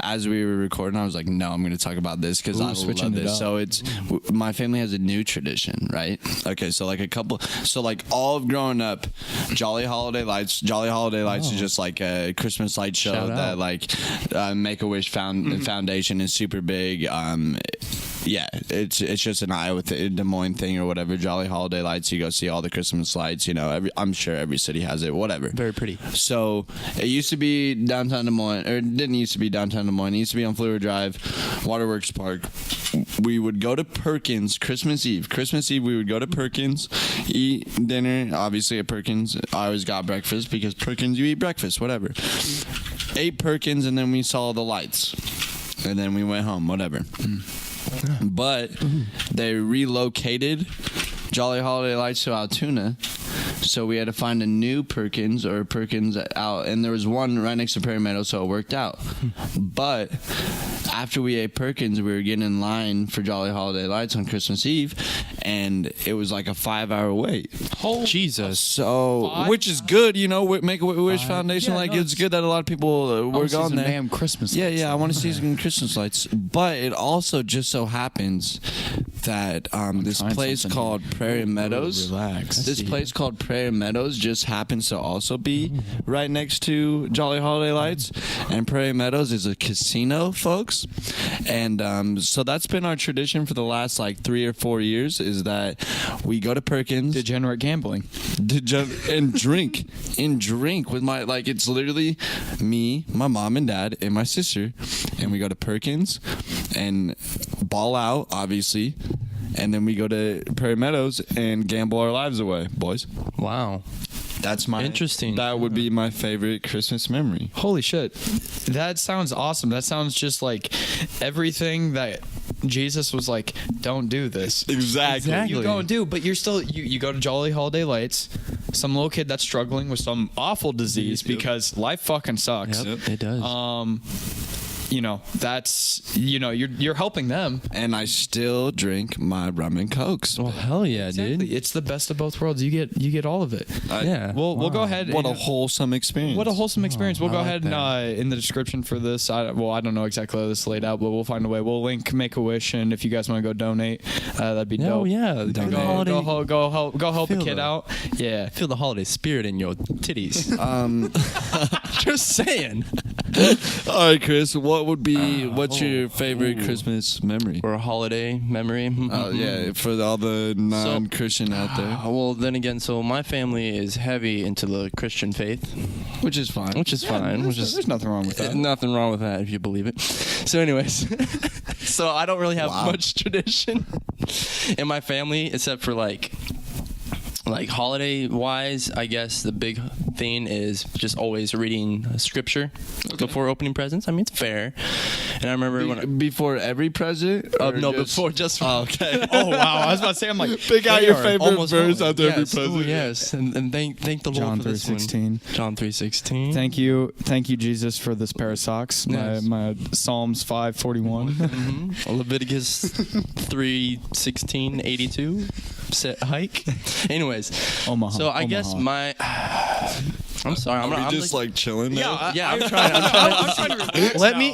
as we were recording, I was like, no, I'm gonna talk about this because I love this. So my family has a new tradition, right? Okay, so all of growing up, Jolly Holiday Lights is just like a Christmas light show that Make-A-Wish Foundation is super big. Yeah, it's just an Iowa, Des Moines thing or whatever. Jolly Holiday Lights, you go see all the Christmas lights. I'm sure every city has it. Whatever. Very pretty. So it used to be downtown Des Moines, or it didn't used to be downtown Des Moines. It used to be on Fluor Drive, Waterworks Park. We would go to Perkins Christmas Eve. We would go to Perkins, eat dinner. Obviously at Perkins, I always got breakfast because Perkins, you eat breakfast. Whatever. Ate Perkins, and then we saw the lights, and then we went home. Whatever. But they relocated Jolly Holiday Lights to Altoona, so we had to find a new Perkins out, and there was one right next to Prairie Meadow, so it worked out. But after we ate Perkins, we were getting in line for Jolly Holiday Lights on Christmas Eve, and it was like a 5-hour wait. Oh, Jesus. So, which is good, Make-A-Wish Foundation, it's good that a lot of people were gone there. Damn Christmas lights. Yeah, I want to see some Christmas lights. But it also just so happens that this place called Prairie Meadows. Relax. This place called Prairie Meadows just happens to also be right next to Jolly Holiday Lights, and Prairie Meadows is a casino, folks. And so that's been our tradition for the last 3 or 4 years, is that we go to Perkins, Degenerate gambling, and drink with my it's literally me, my mom and dad, and my sister, and we go to Perkins and ball out, obviously. And then we go to Prairie Meadows and gamble our lives away, boys. Wow. That's my interesting. That would be my favorite Christmas memory. Holy shit. That sounds awesome. That sounds just like everything that Jesus was like, don't do this. Exactly. You go and do, but you're still you go to Jolly Holiday Lights, some little kid that's struggling with some awful disease because life fucking sucks. Yep, it does. That's you're helping them, and I still drink my rum and cokes. Well, hell yeah, dude! It's the best of both worlds. You get all of it. Yeah. We'll go ahead. What a wholesome experience! What a wholesome experience. We'll go ahead that. and in the description for this. I don't know exactly how this is laid out, but we'll find a way. We'll link Make-A-Wish, and if you guys want to go donate, that'd be dope. Oh yeah, Go help a kid out. Yeah. Feel the holiday spirit in your titties. Just saying. All right, Chris. What's your favorite Christmas memory? Or a holiday memory? Yeah, for all the non-Christian out there. Well, then again, so my family is heavy into the Christian faith, Which is fine. There's nothing wrong with that. Nothing wrong with that if you believe it. So, anyways, so I don't really have much tradition in my family except for like holiday wise, I guess the big thing is just always reading scripture before opening presents. I mean, it's fair. And I remember before every present? Before just. Oh, okay. Oh wow! I was about to say, I'm like, pick out your favorite verse after every present. Oh, yes, and thank the John Lord for this one. 3:16. John 3:16. Thank you, Jesus, for this pair of socks. Yes. My Psalms 5:41. Mm-hmm. Leviticus 3:16:82. Set hike. Anyways, Omaha. so I guess my. I'm sorry. I'm just like chilling now. Yeah, I'm trying. I'm trying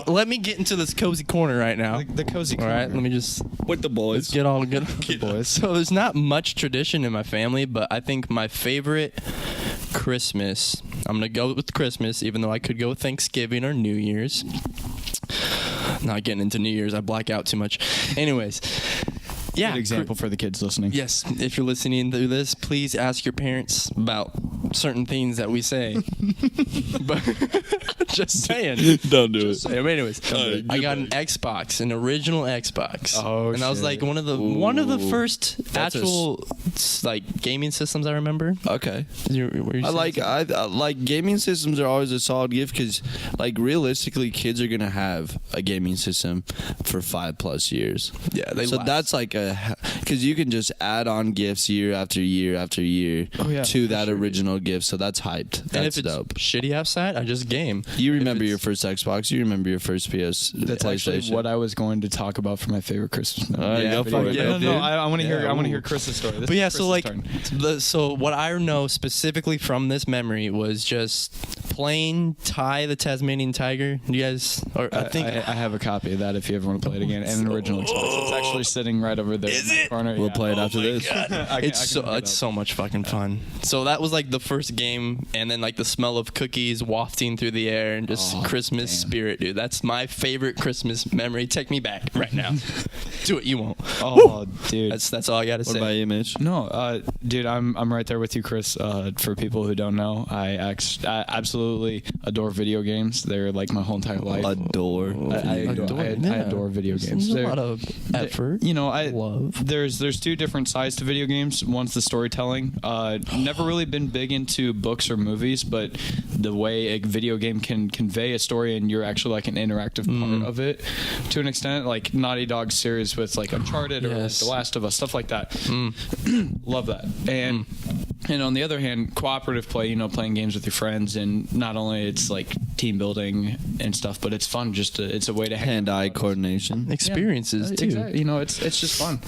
to let me get into this cozy corner right now. The cozy All corner. right, let me just With the boys. let's get all good with the boys. So there's not much tradition in my family, but I think my favorite Christmas. I'm gonna go with Christmas, even though I could go with Thanksgiving or New Year's. Not getting into New Year's, I black out too much. Anyways. Yeah, Good example for the kids listening. Yes, if you're listening to this, please ask your parents about certain things that we say. But just saying. Don't do it. Saying. But anyways, I got an Xbox, an original Xbox. Oh, and that was like one of the first actual gaming systems I remember. Okay. I like gaming systems are always a solid gift because realistically kids are gonna have a gaming system for 5+ years. Yeah, that's like because you can just add on gifts year after year after year to that original gift, so that's hyped. And That's if it's dope. shitty outside, I just game. You remember it's- your first Xbox? You remember your first That's actually PlayStation? what I was going to talk about for my favorite Christmas memory. All right, go for it. yeah, No, dude. I want to hear. Yeah, I want to hear ooh. Chris's story. This But is yeah, so Chris's like, turn. so what I know specifically from this memory was just playing Ty the Tasmanian Tiger. You guys, or I think I have a copy of that if you ever want to play it again, and an original Xbox. It's actually sitting right over there in the corner. We'll Yeah. play it after this. it's so much fucking fun. So that was like the first game, and then like the smell of cookies wafting through the air and just Christmas spirit, dude. That's my favorite Christmas memory. Take me back right now. Do it, you won't. Oh, dude. That's all I gotta What say. about you, Mitch? No, dude, I'm right there with you, Chris. For people who don't know, I absolutely adore video games. They're like my whole entire life. Adore. I adore video games. There's a They're- lot of effort. You know, love. there's two different sides to video games. One's the storytelling. Never really been big into books or movies, but the way a video game can convey a story and you're actually like an interactive part of it to an extent, like Naughty Dog series with like Uncharted or like Yes. The Last of Us, stuff like that. Love that. And on the other hand, cooperative play, you know, playing games with your friends, and not only it's like team building and stuff, but it's fun. It's a way to hang out Hand-eye with others. coordination. Experiences too. Exactly. You know, it's just fun.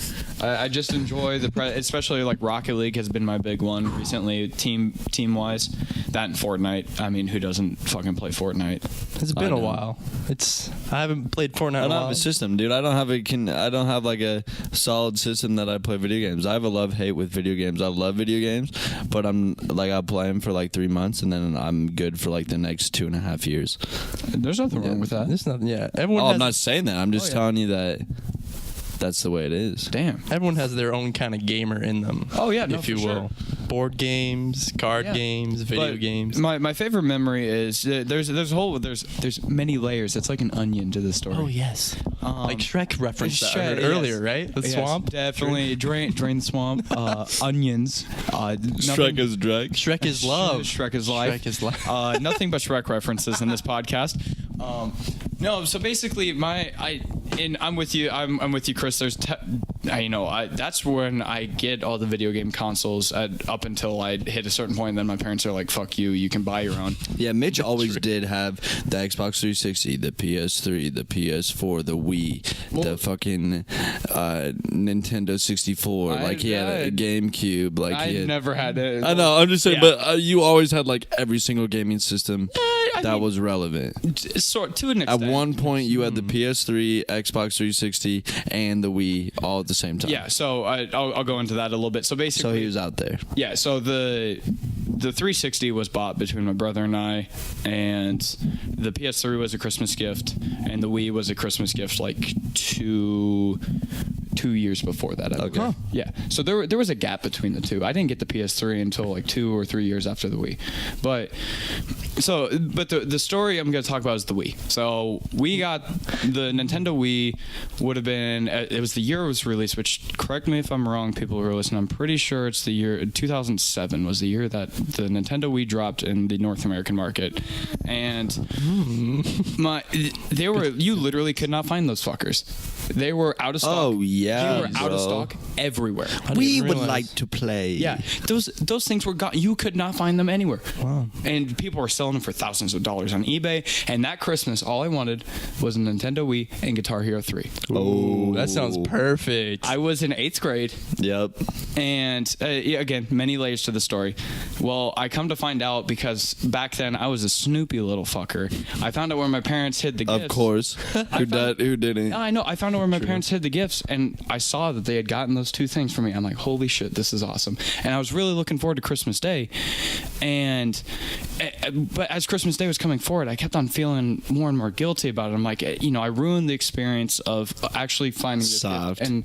I just enjoy especially like Rocket League has been my big one recently, team wise. That and Fortnite. I mean, who doesn't fucking play Fortnite? It's been a know. while. I haven't played Fortnite in I a don't have while. a system, dude. I don't have like a solid system that I play video games. I have a love-hate with video games. I love video games, but I'll play them for like 3 months and then I'm good for like the next 2.5 years. There's nothing wrong with that. There's nothing. Yeah, everyone. Oh, has, I'm not saying that. I'm just yeah. telling you that that's the way it is. Damn. Everyone has their own kind of gamer in them. Oh, yeah, no, if you for will. Board games, card Yeah. games, video But games. My favorite memory is there's many layers. It's like an onion to the story. Oh yes, like Shrek referenced that I Shrek, heard yes. earlier, right? The Yes, swamp. definitely drain the swamp. Onions. Shrek is drag. Shrek is love. Shrek is life. Shrek is life. Nothing but Shrek references in this podcast. No, so basically, I'm with you. I'm with you, Chris. That's when I get all the video game consoles up until I hit a certain point. And then my parents are like, "Fuck you! You can buy your own." Yeah, Mitch always did have the Xbox 360, the PS3, the PS4, the Wii, the fucking Nintendo 64. Like he had a GameCube. Like I he had, never had it. I know. I'm just saying, Yeah. but you always had like every single gaming system I that mean, was relevant. sort to an At extent. one point, you had the PS3, Xbox 360, and the Wii all at the same time. Yeah, so I'll go into that a little bit. So basically, So he was out there. yeah, so the 360 was bought between my brother and I, and the PS3 was a Christmas gift, and the Wii was a Christmas gift like two years before that. I believe. Okay. Yeah. So there was a gap between the two. I didn't get the PS3 until like 2 or 3 years after the Wii. But the story I'm going to talk about is the Wii. So we got the Nintendo Wii would have been, it was the year it was released, which, correct me if I'm wrong, people who are listening, I'm pretty sure it's the year 2007 was the year that the Nintendo Wii dropped in the North American market. And you literally could not find those fuckers. They were out of stock. Oh, yeah, They were out of bro. stock everywhere. We would like to play. Yeah, those things were gone. You could not find them anywhere. Wow. And people were selling them for thousands of dollars on eBay. And that Christmas, all I wanted was a Nintendo Wii and Guitar Hero 3. Oh, that sounds perfect. I was in 8th grade, Yep. and yeah, again, many layers to the story. Well, I come to find out because back then I was a snoopy little fucker. I found out where my parents hid the gifts. Of course. Who didn't? I know. I found out where my parents hid the gifts, and I saw that they had gotten those two things for me. I'm like, holy shit, this is awesome. And I was really looking forward to Christmas Day. But as Christmas Day was coming forward, I kept on feeling more and more guilty about it. I'm like, I ruined the experience of actually finding this Soft. gift. And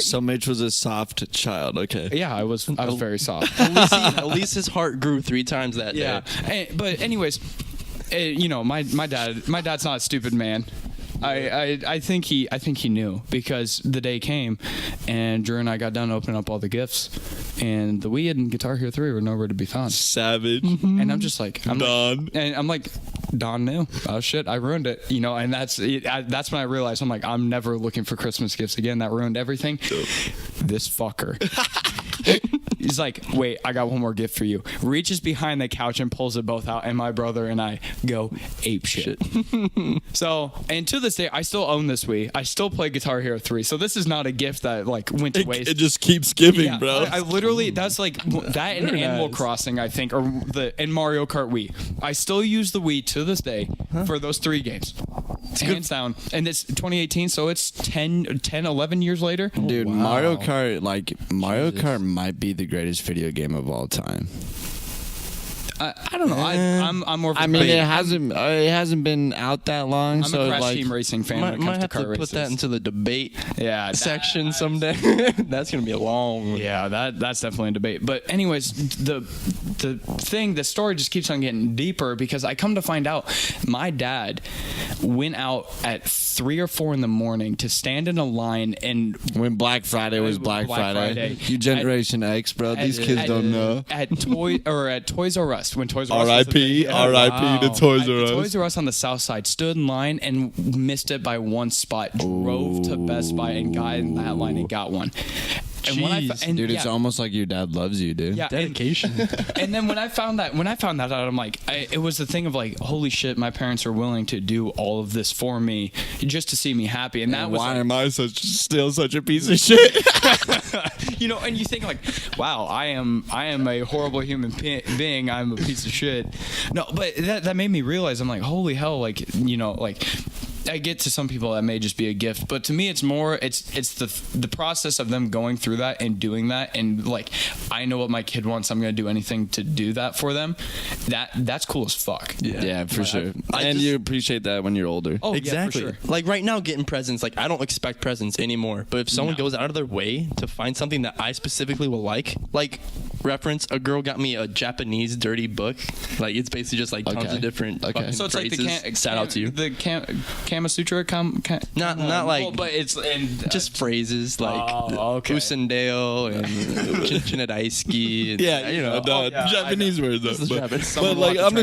So Mitch was a soft child. Okay. yeah, I was very soft. At least his heart grew 3 times that Yeah. day. But anyways, my dad's not a stupid man. I think he knew, because the day came and Drew and I got done opening up all the gifts, and the Wii and Guitar Hero 3 were nowhere to be found. Savage. And I'm just like, Don. Don knew. Oh shit, I ruined it. And that's when I realized, I'm like, I'm never looking for Christmas gifts again. That ruined everything. This fucker. he's like, wait, I got one more gift for you. Reaches behind the couch and pulls it both out, and my brother and I go ape shit. So, and to this day, I still own this Wii. I still play Guitar Hero 3. So this is not a gift that like went to waste. It just keeps giving, Yeah, bro. I literally, that's like that and Animal Crossing, I think, or and Mario Kart Wii. I still use the Wii to this day for those 3 games. Hands down. And it's 2018, so it's 11 years later. Dude, Mario Kart might be the greatest video game of all time. I don't know. I'm more. Of a it hasn't been out that long. I'm so a Crash like, Team Racing fan. When it comes Might to have car to races. put that into the debate section someday. That's That's gonna be a long one. Yeah, that's definitely a debate. But anyways, the story just keeps on getting deeper because I come to find out my dad went out at 3 or 4 in the morning to stand in a line and when Black Friday was Black Friday. You Generation X, bro. These kids don't know. At Toys R Us when Toys R Us R.I.P. R.I.P. to Toys R Us. Toys R Us on the South Side stood in line and missed it by one spot. Drove to Best Buy and got in that line and got one. And Dude, it's almost like your dad loves you, dude. Yeah, Dedication. And then when I found that out, I'm like, it was the thing of like, holy shit, my parents are willing to do all of this for me just to see me happy. And that was why am I still such a piece of shit? and you think like, wow, I am a horrible human being. I'm a piece of shit. No, but that made me realize, I'm like, holy hell, like, I get to some people that may just be a gift, but to me it's more it's the process of them going through that and doing that, and like I know what my kid wants, I'm gonna do anything to do that for them. That's cool as fuck. Yeah, for sure. I You appreciate that when you're older. Oh, exactly. Yeah, for sure. Like right now, getting presents, like I don't expect presents anymore. But if someone goes out of their way to find something that I specifically will like reference, a girl got me a Japanese dirty book. Like it's basically just like tons of different fucking So it's phrases. like the Shout out to you. The Kama Sutra. Not like, well, but it's just phrases like okay. Usendeo and Chinadaisuki. Japanese words though. But like I'm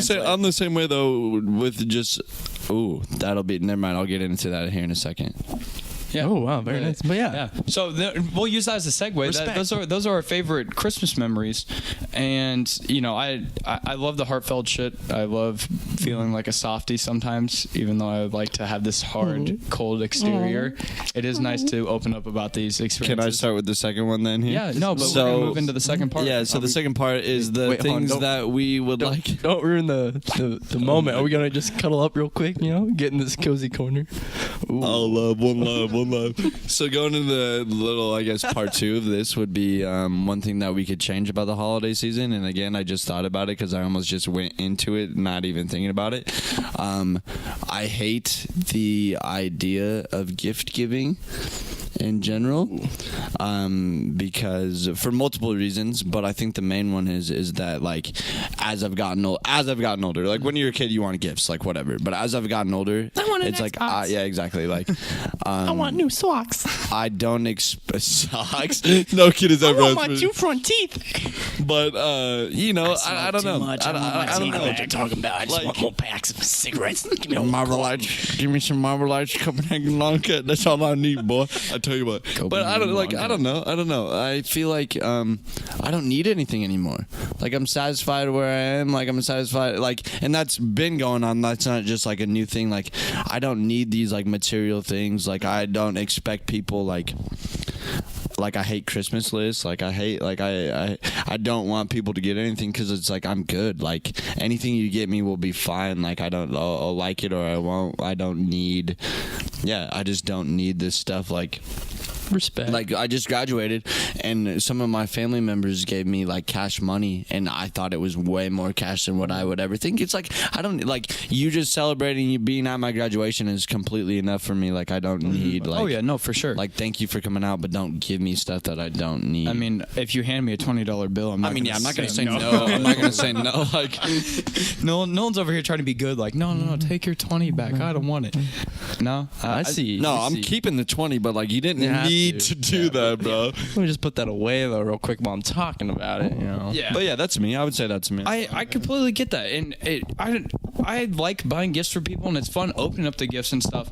the same way though with just never mind. I'll get into that here in a second. Yeah. Oh wow, very nice. But yeah. So we'll use that as a segue. Those are our favorite Christmas memories, and I love the heartfelt shit. I love feeling like a softie sometimes, even though I would like to have this hard, cold exterior. It is nice to open up about these experiences. Can I start with the second one then? Here? Yeah. No, but we're gonna move into the second part. Yeah. So the second part is the things that we would like. Don't ruin the moment. Are we gonna just cuddle up real quick? Get in this cozy corner. Ooh. All love, one love. So going into the little, I guess, part 2 of this would be one thing that we could change about the holiday season. And again, I just thought about it because I almost just went into it not even thinking about it. I hate the idea of gift giving in general, because for multiple reasons, but I think the main one is that like as I've gotten older, like when you're a kid you want gifts, like whatever, but as I've gotten older, it's like yeah, exactly, like I want new socks. I don't expect socks. No kid has ever. I want my 2 front teeth. But I don't know. I don't know what you're talking about. I just want more packs of cigarettes. Give me Marble Lights. Give me some Marble Lights, Copenhagen long cut. That's all I need, boy. I tell you what. But I don't know. I feel like I don't need anything anymore. Like I'm satisfied where I am. Like I'm satisfied. Like, and that's been going on. That's not just like a new thing. Like I don't need these like material things. Like I don't expect people like I hate Christmas lists. Like I hate, like I don't want people to get anything because it's like I'm good. Like anything you get me will be fine. Like I'll like it or I won't. I don't need. Yeah, I just don't need this stuff. Like respect. Like I just graduated and some of my family members gave me like cash money and I thought it was way more cash than what I would ever think. It's like I don't like you just celebrating you being at my graduation is completely enough for me. Like I don't need like, oh yeah, no, for sure. Like thank you for coming out, but don't give me stuff that I don't need. I mean, if you hand me a $20 bill, I'm not gonna say no. I'm not gonna say no. Like no one's over here trying to be good. Like no, take your 20 back. I don't want it. No, I see. No, I'm keeping the 20, but like you didn't need to do that, bro. Let me just put that away though, real quick while I'm talking about it. You know. Yeah. But yeah, that's me. I would say that's me. I completely get that, and I I like buying gifts for people, and it's fun opening up the gifts and stuff.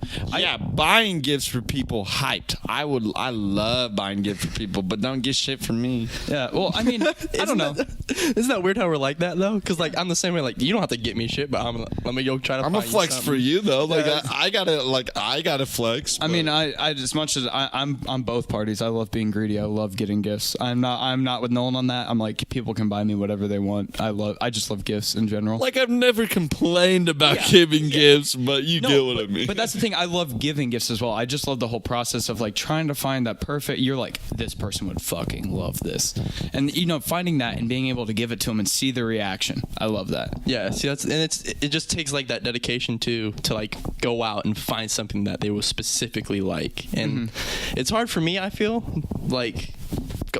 Buying gifts for people hyped. I love buying gifts for people, but don't get shit from me. Yeah, well, I mean, I don't know. Isn't that weird how we're like that though? Because like I'm the same way. Like you don't have to get me shit, but let me go try to. I'm a find flex you for you though. Like Yeah. I gotta flex. I mean, I as much as I'm on both parties. I love being greedy. I love getting gifts. I'm not with Nolan on that. I'm like, people can buy me whatever they want. I just love gifts in general. like I've never complained about giving gifts, but you get what I mean. But that's the thing. I love giving gifts as well. I just love the whole process of like trying to find that perfect. You're like, this person would fucking love this, and finding that and being able to give it to them and see the reaction. I love that. Yeah, see it just takes like that dedication to like go out and find something that they will specifically like. And it's hard for me, I feel like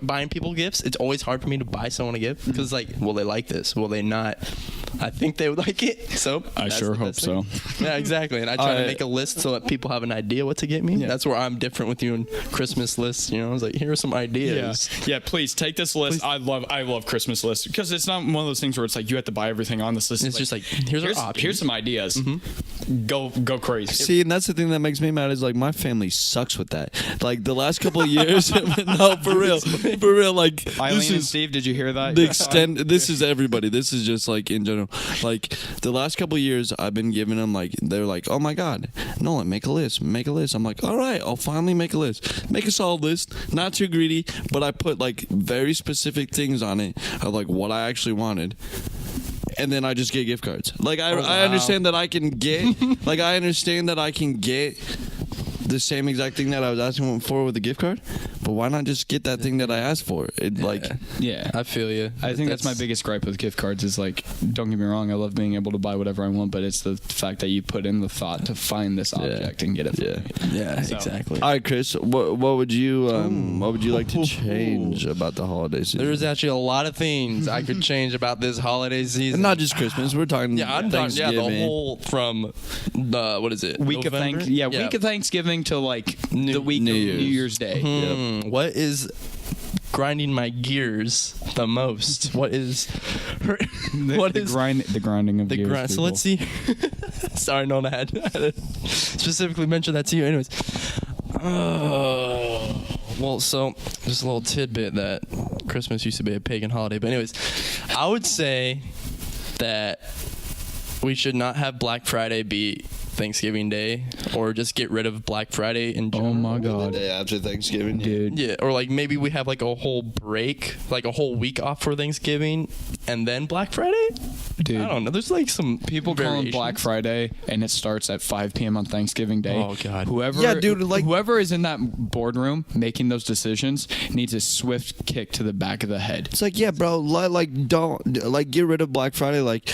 buying people gifts. It's always hard for me to buy someone a gift because like, will they like this? Will they not? I think they would like it. So I sure hope so. Yeah, exactly. And I try to make a list so that people have an idea what to get me. Yeah. That's where I'm different with you in Christmas lists. I was like, here are some ideas. Yeah. Please take this list. I love Christmas lists because it's not one of those things where it's like you have to buy everything on this list. It's just like here's our options. Here's some ideas. Go crazy. See, and that's the thing that makes me mad is like my family sucks with that. Like the last couple of years, no, for real. Like Eileen and Steve, did you hear that? the extent. This is everybody. This is just like in general. Like the last couple of years, I've been giving them like they're like, oh my god, Nolan, make a list. I'm like, all right, I'll finally make a list. Make a solid list, not too greedy, but I put like very specific things on it of like what I actually wanted. And then I just get gift cards. Like I understand that I can get the same exact thing that I was asking for with the gift card, but why not just get that thing that I asked for? Yeah, I feel you. I think that's my biggest gripe with gift cards is like, don't get me wrong, I love being able to buy whatever I want, but it's the fact that you put in the thought to find this object and get it. Yeah, exactly. All right, Chris, what would you like to change about the holiday season? There's actually a lot of things I could change about this holiday season. And not just Christmas. We're talking I'm Thanksgiving. talking, the whole from the week Week of Thanksgiving to like the week of New Year's Day. What is grinding my gears the most? What is the grinding of gears? So let's see. Sorry, no, I had to specifically mention that to you. Anyways, well, so just a little tidbit that Christmas used to be a pagan holiday, but anyways, I would say that we should not have Black Friday be Thanksgiving Day, or just get rid of Black Friday in general. Oh my god. The day after Thanksgiving, dude. Yeah, or like maybe we have like a whole break, like a whole week off for Thanksgiving and then Black Friday? Dude, I don't know. There's like some people call it Black Friday and it starts at 5 p.m. on Thanksgiving Day. Oh god. Whoever is in that boardroom making those decisions needs a swift kick to the back of the head. It's like, yeah, bro, don't get rid of Black Friday. Like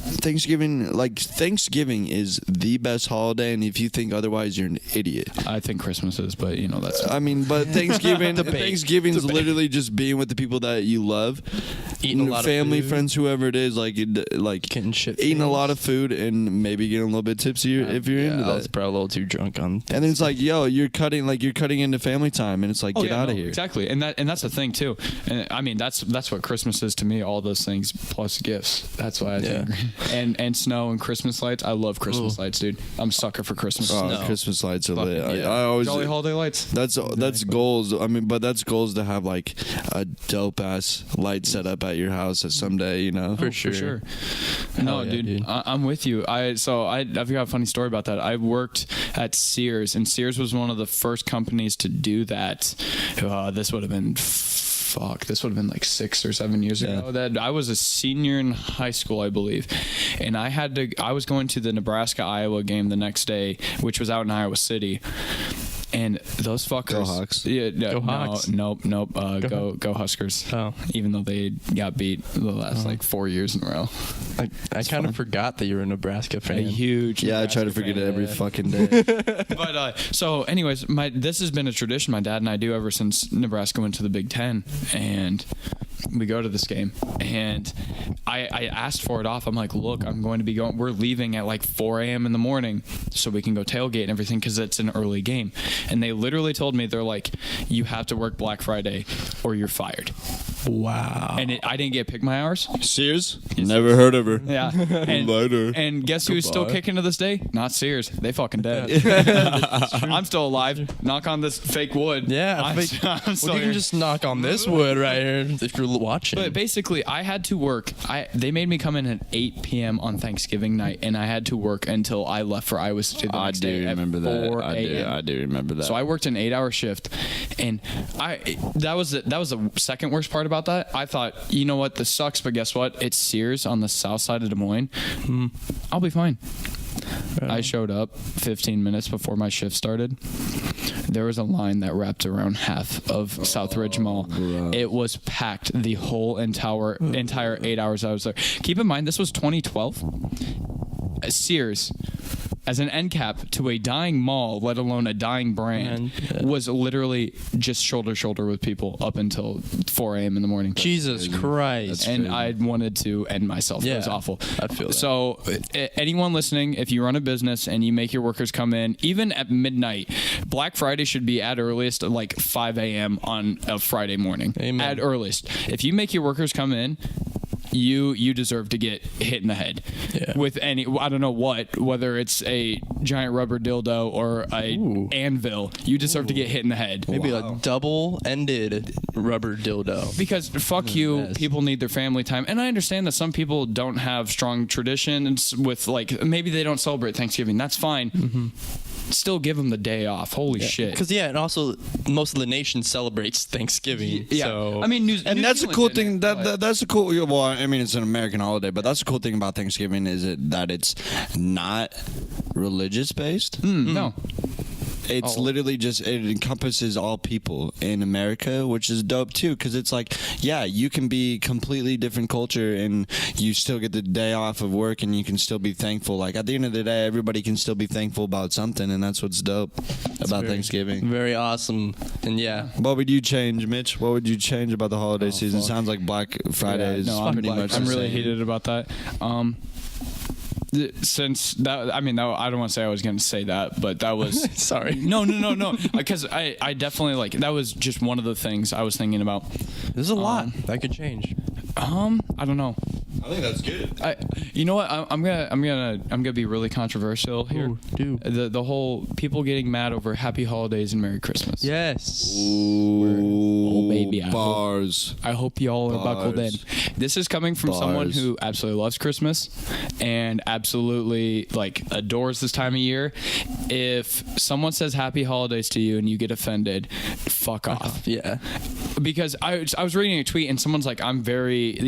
Thanksgiving is the best holiday, and if you think otherwise, you're an idiot. I think Christmas is, but that's. I mean, but Thanksgiving is literally just being with the people that you love, eating a lot family, of food. friends, whoever it is, getting shit, eating a lot of food, and maybe getting a little bit tipsy if you're into that. I was probably a little too drunk on. And then it's like, yo, you're cutting into family time, and it's like, get out of here. Exactly, and that's the thing too. And I mean, that's what Christmas is to me. All those things plus gifts. That's why I think. And snow and Christmas lights. I love Christmas lights, dude. I'm a sucker for Christmas. Oh, Christmas lights are lit. I always Jolly holiday lights. That's goals. I mean, but that's goals to have like a dope ass light set up at your house someday. For sure. No, dude. I'm with you. I've got a funny story about that. I worked at Sears, and Sears was one of the first companies to do that. This would have been like 6 or 7 years ago. That I was a senior in high school, I believe, and I was going to the Nebraska-Iowa game the next day, which was out in Iowa City. And those fuckers. Go Hawks. Yeah, Go Hawks. Nope. Go Huskers. Oh. Even though they got beat the last 4 years in a row. I kind of forgot that you were a Nebraska fan. A huge. Yeah, Nebraska I try to forget fan. it every fucking day. But so, anyways, this has been a tradition my dad and I do ever since Nebraska went to the Big Ten, and we go to this game, and I asked for it off. I'm like, look, I'm going to be going. We're leaving at like 4 a.m. in the morning so we can go tailgate and everything because it's an early game. And they literally told me, they're like, you have to work Black Friday or you're fired. Wow. And I didn't get pick my hours. Sears? Never heard of her. Yeah. And, Later. and guess who's still kicking to this day? Not Sears. They fucking dead. I'm still alive. Knock on this fake wood. Yeah. I'm still Well, you here. can just knock on this wood right here if you're watching. But basically, I had to work. They made me come in at 8 p.m. on Thanksgiving night, and I had to work until I left for Iowa City the I next do day remember at that. 4 a.m. I do remember that. So I worked an 8-hour shift, and that was the second worst part about that. I thought, you know what, this sucks, but guess what? It's Sears on the south side of Des Moines. I'll be fine. I showed up 15 minutes before my shift started. There was a line that wrapped around half of Southridge Mall. Bro. It was packed the whole entire 8 hours I was there. Keep in mind, this was 2012. Sears, as an end cap to a dying mall, let alone a dying brand, was literally just shoulder to shoulder with people up until 4 a.m. in the morning. Jesus Christ. And I wanted to end myself. It was Yeah, awful. I feel that. So, anyone listening, if you run a business and you make your workers come in, even at midnight, Black Friday should be at earliest like 5 a.m. on a Friday morning. Amen. At earliest. If you make your workers come in, you deserve to get hit in the head with any, I don't know what, whether it's a giant rubber dildo or a anvil, you deserve to get hit in the head. Maybe a double-ended rubber dildo. Because fuck you, people need their family time. And I understand that some people don't have strong traditions with, like, maybe they don't celebrate Thanksgiving. That's fine. Still give them the day off. Holy shit. Because and also most of the nation celebrates Thanksgiving. Yeah. So I mean, New that's a Zealand cool didn't, thing. but- That's a cool. Well, I mean, it's an American holiday, but that's a cool thing about Thanksgiving is that it's not religious based. No. It's literally just, it encompasses all people in America, which is dope too, because it's like, yeah, you can be completely different culture and you still get the day off of work and you can still be thankful. Like at the end of the day, everybody can still be thankful about something, and that's what's dope about Thanksgiving. very awesome. And What would you change, Mitch? What would you change about the holiday season? Sounds like Black Friday is no, pretty much I'm the really same. heated about that. Since that, I mean, that, I don't want to say I was going to say that, but that was sorry. No, because I definitely, like, that was just one of the things I was thinking about. There's a lot that could change. I don't know. I think that's good. You know what? I'm gonna be really controversial here. Ooh, do. The whole people getting mad over Happy Holidays and Merry Christmas. Yes. Ooh, baby, I bars. I hope y'all are buckled in. Bars. This is coming from someone Bars. who absolutely loves Christmas and absolutely, like, adores this time of year. If someone says Happy Holidays to you and you get offended, fuck off. Yeah. Because I was reading a tweet and someone's like, I'm very,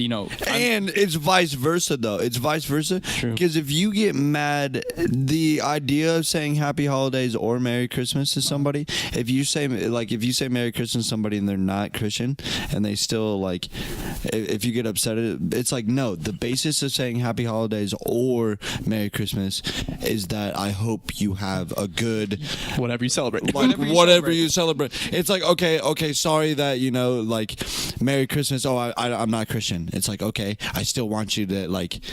And it's vice versa, though. It's vice versa. Because if you get mad, the idea of saying Happy Holidays or Merry Christmas to somebody, if you say Merry Christmas to somebody and they're not Christian and they still, like, if you get upset at it, it's like, no, the basis of saying Happy Holidays or Merry Christmas is that I hope you have a good Whatever you celebrate. like whatever you celebrate. It's like, okay, sorry that, like, Merry Christmas. Oh, I'm not Christian. It's like, okay, I still want you to, like,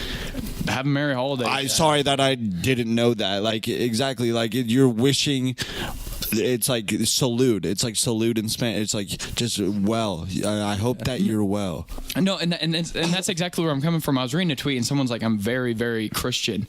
have a Merry Holiday. sorry that I didn't know that. Like, exactly, like, you're wishing. It's like salute. It's like salute in Spanish. It's like just well. I hope that you're well. No, and that's exactly where I'm coming from. I was reading a tweet and someone's like, I'm very, very Christian.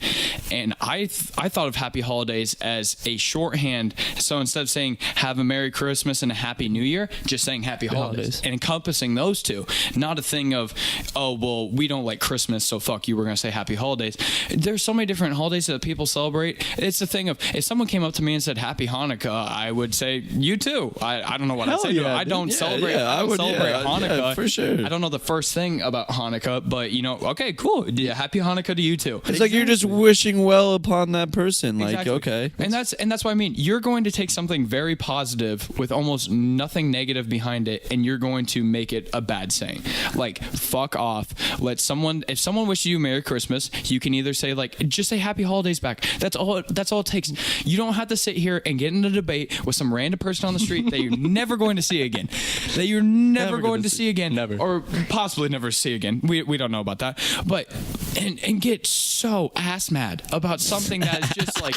And I thought of Happy Holidays as a shorthand. So instead of saying have a Merry Christmas and a Happy New Year, just saying Happy Holidays. And encompassing those two. Not a thing of, oh, well, we don't like Christmas, so fuck you, we're going to say Happy Holidays. There's so many different holidays that people celebrate. It's the thing of, if someone came up to me and said Happy Hanukkah, I would say, you too. I don't know what I'd say to them. I don't celebrate Hanukkah. For sure. I don't know the first thing about Hanukkah, but, okay, cool. Yeah, Happy Hanukkah to you too. It's like you're just wishing well upon that person. Like, Exactly. okay. And that's what I mean. You're going to take something very positive with almost nothing negative behind it, and you're going to make it a bad saying. Like, fuck off. If someone wishes you Merry Christmas, you can either say, like, just say Happy Holidays back. That's all it takes. You don't have to sit here and get in a debate with some random person on the street that you're never going to see again. That you're never going to see again. Never. Or possibly never see again. We don't know about that. But and get so ass mad about something that is just like,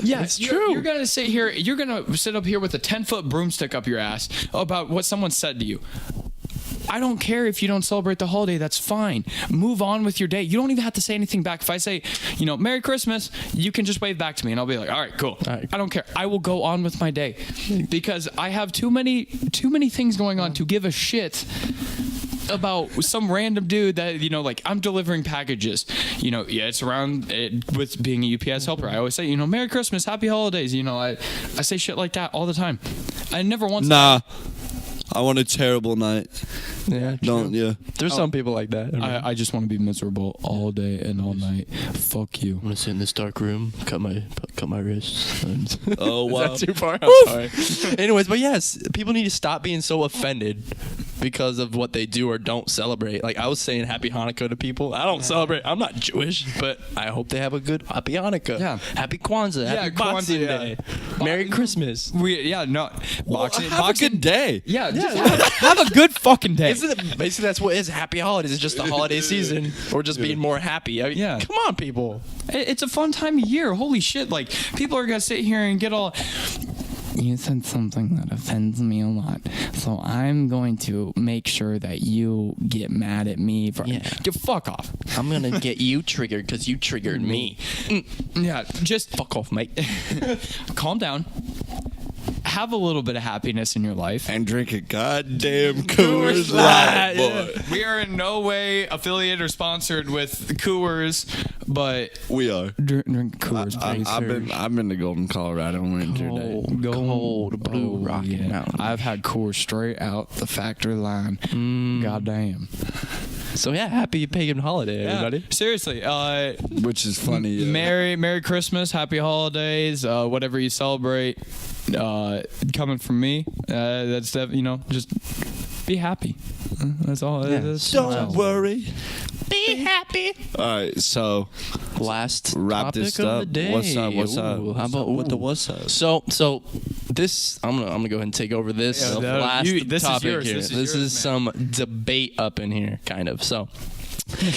yeah, it's true. You're gonna sit here. You're gonna sit up here with a 10-foot broomstick up your ass about what someone said to you. I don't care if you don't celebrate the holiday. That's fine. Move on with your day. You don't even have to say anything back. If I say, Merry Christmas, you can just wave back to me, and I'll be like, all right, cool. All right. I don't care. I will go on with my day because I have too many things going on to give a shit about some random dude that I'm delivering packages. It's around it with being a UPS helper. I always say, Merry Christmas, Happy Holidays. I say shit like that all the time. I never once. Nah, I want a terrible night. Yeah, Don't. true. Yeah. There's some people like that. I just want to be miserable all day and all night. Fuck you. I'm gonna sit in this dark room, cut my wrists. Oh wow. Is that too far? I'm sorry. Anyways, but yes, people need to stop being so offended because of what they do or don't celebrate. Like I was saying, Happy Hanukkah to people. I don't celebrate. I'm not Jewish, but I hope they have a good Happy Hanukkah. Yeah. Happy Kwanzaa. Happy Kwanzaa, Boxing yeah. Day. Merry Christmas. Boxing. Have a good day. Yeah, just have a good fucking day. Isn't it basically that's what is Happy Holidays? It's just the holiday season or just being more happy. I mean, Yeah. Come on, people. It's a fun time of year. Holy shit! Like people are gonna sit here and get all. You said something that offends me a lot, so I'm going to make sure that you get mad at me for. Yeah. Fuck off. I'm gonna get you triggered because you triggered me. Yeah, just Fuck off, mate. calm down. Have a little bit of happiness in your life. And drink a goddamn Coors Light, boy. We are in no way affiliated or sponsored with Coors, but We are. drink Coors, please. I've been to Golden, Colorado winter day. Cold blue Rocky Mountain. I've had Coors straight out the factory line. Goddamn. So yeah, happy pagan holiday, everybody. Seriously. Which is funny. Yeah. Merry Christmas, Happy Holidays, whatever you celebrate. Coming from me, that's just be happy. That's all. That's Don't worry. Be happy. All right, so Last wrap topic this of up. the day. What's up? Ooh, how about what the ooh. what's up? So this I'm gonna go ahead and take over this Yeah, last this is topic yours, here. this is This yours, is some debate up in here, kind of. So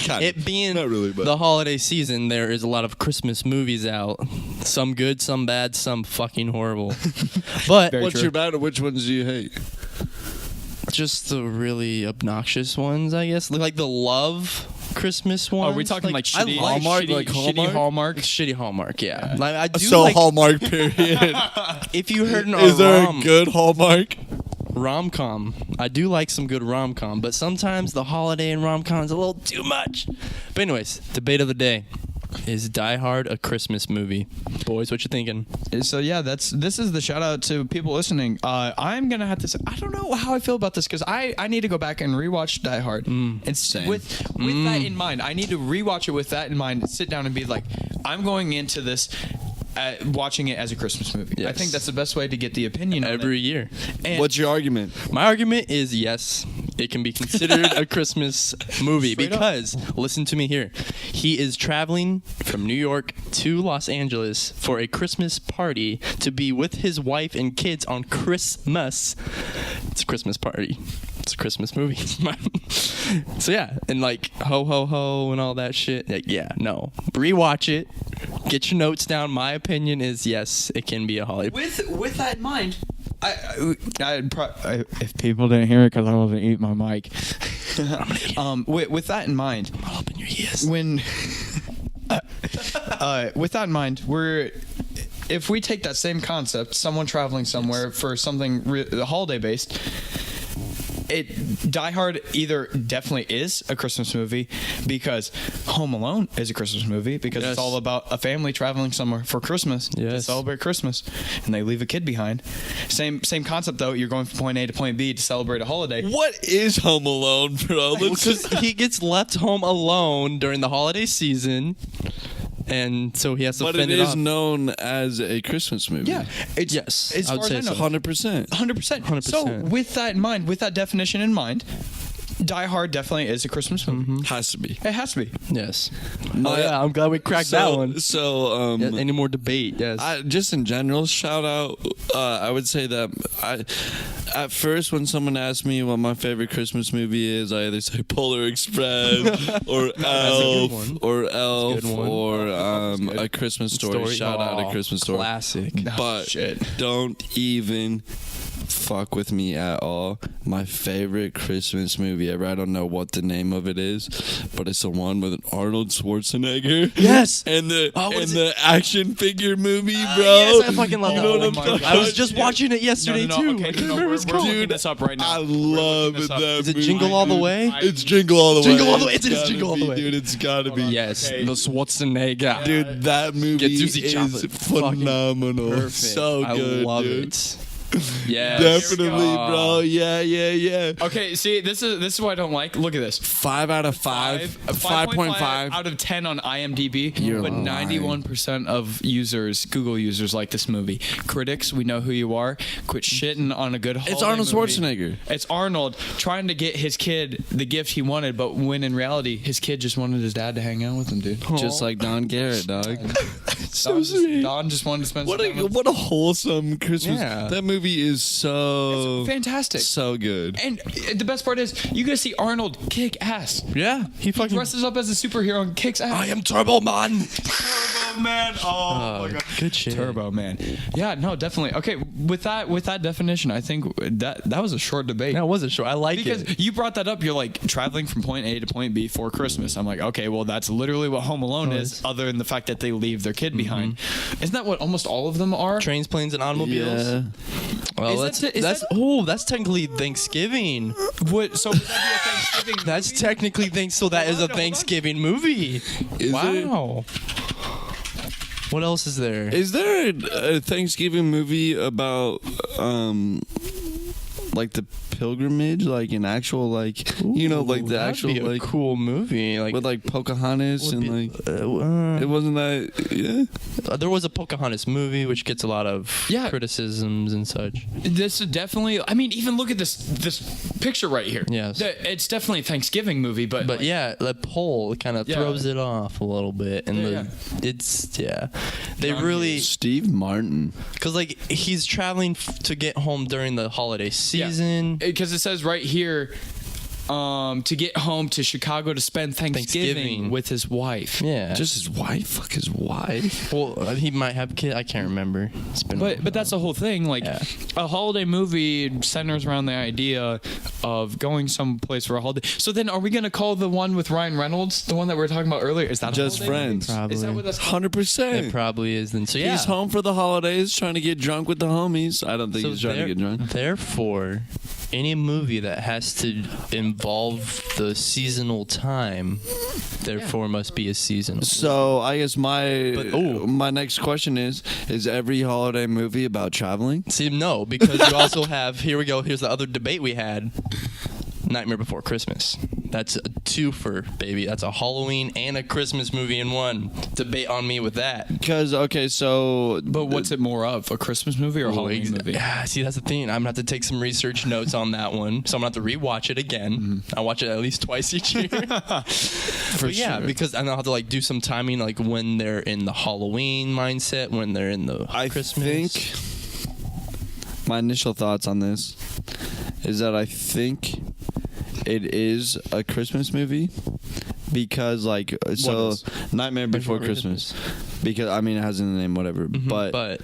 Kind it of. being Not really, but the holiday season, there is a lot of Christmas movies out. Some good, some bad, some fucking horrible. But Very what's true. your bad? Or which ones do you hate? just the really obnoxious ones, I guess. Like the love Christmas ones. Are we talking like I shitty Hallmark, shitty, like shitty Hallmark? Hallmark? shitty Hallmark, yeah. Like, I do So like, Hallmark period. if you heard an Is there a good Hallmark? rom-com, I do like some good rom-com, but sometimes the holiday and rom-com is a little too much. But anyways, debate of the day. Is Die Hard a Christmas movie? Boys, what you thinking? So yeah, this is the shout out to people listening. I'm gonna have to say I don't know how I feel about this because I need to go back and rewatch Die Hard. And with that in mind, I need to rewatch it with that in mind. Sit down and be like, I'm going into this. Watching it as a Christmas movie. I Yes. think that's the best way to get the opinion on Every it. year. And What's your argument? My argument is yes, it can be considered a Christmas movie Straight up. because, listen to me here, he is traveling from New York to Los Angeles for a Christmas party to be with his wife and kids on Christmas. It's a Christmas party. It's a Christmas movie. So yeah, and like ho ho ho and all that shit. Like, yeah, no. Rewatch it. Get your notes down. My opinion is yes, it can be a holiday. with that in mind, if people didn't hear it because I wasn't eating my mic. With that in mind, I'll open your ears. when with that in mind, if we take that same concept, someone traveling somewhere for something holiday based. Die Hard either definitely is a Christmas movie because Home Alone is a Christmas movie because Yes. it's all about a family traveling somewhere for Christmas to Yes. celebrate Christmas, and they leave a kid behind. Same concept though. You're going from point A to point B to celebrate a holiday. What is Home Alone, bro? Because he gets left home alone during the holiday season, and so he has to But it fend it is off. known as a Christmas movie. Yeah, it's Yes, As I far would as say I know, so. 100%. 100%. 100%. So with that in mind, with that definition in mind, Die Hard definitely is a Christmas movie. Has to be. It has to be. Yes. Oh yeah, I'm glad we cracked that one. So, Yeah, any more debate? Yes. just in general, shout out. I would say that At first, when someone asks me what my favorite Christmas movie is, I either say Polar Express or Elf or A Christmas Story. Shout out A Christmas Story. Classic. But don't even fuck with me at all. My favorite Christmas movie ever, I don't know what the name of it is, but it's the one with Arnold Schwarzenegger. Yes. And the action figure movie, bro. Yes, I fucking love You that know one. what I'm talking I was about? just watching it yesterday too. Okay, I can't remember we're it's called. looking this up right now. I love that Is it movie. Jingle All the Way? It's Jingle All the Way. Jingle All the Way. It is It's Jingle All gotta the Way. be, dude. It's gotta be. Yes, Okay. the Schwarzenegger. Dude, that movie Get Susie is Chocolate. Fucking phenomenal. Perfect. So good, I love dude. it. Yes. Definitely, bro. Yeah. Okay, see, this is what I don't like. Look at this. 5 out of 5. 5.5 out of 10 on IMDb, You're but lying. 91% of Google users like this movie. Critics, we know who you are. Quit shitting on a good holiday It's Arnold movie. Schwarzenegger. It's Arnold trying to get his kid the gift he wanted, but when in reality, his kid just wanted his dad to hang out with him, dude. Just like Don Garrett, dog. Don just wanted to spend What some time with a wholesome Christmas. Yeah. That movie is so fantastic. so good. And the best part is, you get to see Arnold kick ass. Yeah, he fucking. Dresses up as a superhero and kicks ass. I am Turbo Man. Turbo Man. Oh my god. Good shit. Turbo Man. Yeah, no, definitely. Okay, with that definition, I think that was a short debate. That wasn't sure. I like Because it. you brought that up, you're like traveling from point A to point B for Christmas. I'm like, okay, well, that's literally what Home Alone is, other than the fact that they leave their kid behind. Isn't that what almost all of them are? Trains, planes, and automobiles. Yeah. Well, Is that- that's technically Thanksgiving. What? So would that be a Thanksgiving? That's technically so that is a Hold on. Thanksgiving movie. Is Wow. What else is there? Is there a Thanksgiving movie about like the pilgrimage, like an actual like like the That'd actual be a like cool movie. Like with like Pocahontas and like it wasn't that there was a Pocahontas movie which gets a lot of Yeah. criticisms and such. This is definitely. I mean, even look at this picture right here. Yes. It's definitely a Thanksgiving movie, but But yeah, the pole kind of Yeah. throws it off a little bit, and they really Steve Martin. because like he's traveling to get home during the holiday season. because it says right here, to get home to Chicago to spend Thanksgiving with his wife. Yeah, Just his wife? Fuck his wife. well, he might have kids. I can't remember. It's been But that's the whole thing. Like Yeah. a holiday movie centers around the idea of going someplace for a holiday. So then, are we gonna call the one with Ryan Reynolds the one that we were talking about earlier? Is that a Just holiday movie? Friends. probably. Is that what that's called? 100%. It probably is then. So yeah, He's home for the holidays, trying to get drunk with the homies. I don't think he's trying to get drunk. Therefore, any movie that has to involve the seasonal time, therefore must be a seasonal. So I guess my But- my next question is every holiday movie about traveling? See, no, because you also have. Here we go. Here's the other debate we had. Nightmare Before Christmas. That's a twofer, baby. That's a Halloween and a Christmas movie in one. Debate on me with that. Because so But what's it more of? A Christmas movie or a Halloween movie? Yeah, see, that's the thing. I'm gonna have to take some research notes on that one, so I'm gonna have to rewatch it again. I watch it at least twice each year. But yeah, sure. because I'm gonna have to like do some timing, like when they're in the Halloween mindset, when they're in the I Christmas. think my initial thoughts on this is that I think it is a Christmas movie because is? Nightmare Before Christmas. Because I mean it has in the name whatever, but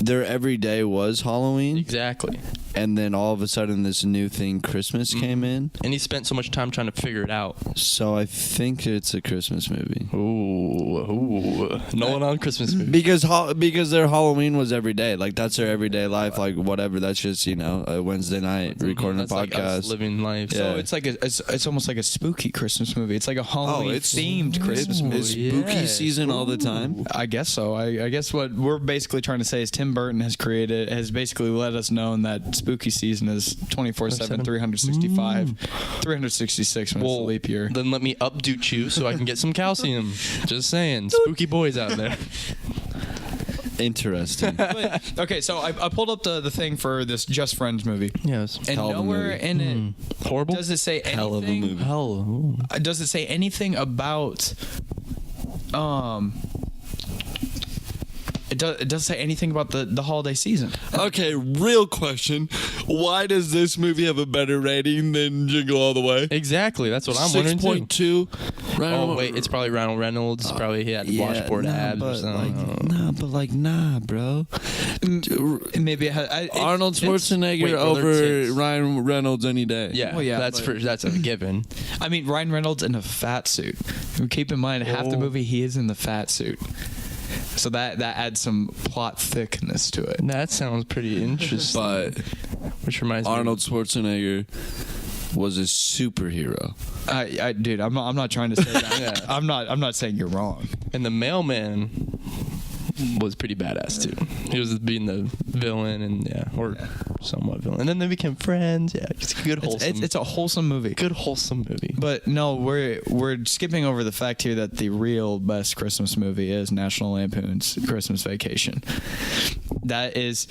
their everyday was Halloween, exactly. and then all of a sudden this new thing Christmas came in. And he spent so much time trying to figure it out. So I think it's a Christmas movie. Ooh, Nolan on Christmas movie. Because their Halloween was every day. Like that's their everyday life. Like whatever. That's just a Wednesday night recording a That's like us podcast. living life. So Yeah. it's like it's almost like a spooky Christmas movie. It's like a Halloween themed Christmas movie. It's spooky yes. season all the time. I guess so. I guess what we're basically trying to say is Tim Burton has basically let us know that spooky season is 24/7, 365, 366 when it's a leap year. Then let me updo you so I can get some calcium. Just saying, spooky boys out there. Interesting. But, okay, so I pulled up the thing for this Just Friends movie, Yes. and Hell of a nowhere movie. in it Horrible. does it say anything. Hell of a movie. Hell. Ooh. Does it say anything about It doesn't say anything about the holiday season. Okay, real question. Why does this movie have a better rating than Jingle All the Way? Exactly. That's what I'm wondering too. 6.2. Oh wait, it's probably Ryan Reynolds. Probably he had washboard abs or something. Nah, bro. Maybe it has, Arnold Schwarzenegger Wait, were there over tits? Ryan Reynolds any day. Yeah, Well, yeah, that's a given. I mean, Ryan Reynolds in a fat suit. Keep in mind, half the movie he is in the fat suit. So that adds some plot thickness to it. That sounds pretty interesting. But Which reminds Arnold me. Schwarzenegger was a superhero. Dude, I'm not trying to say that. Yeah. I'm not saying you're wrong. And the mailman was pretty badass too. He was being the villain or somewhat villain. And then they became friends. Yeah, it's a good wholesome. It's a wholesome movie. good wholesome movie. But no, we're skipping over the fact here that the real best Christmas movie is National Lampoon's Christmas Vacation. That is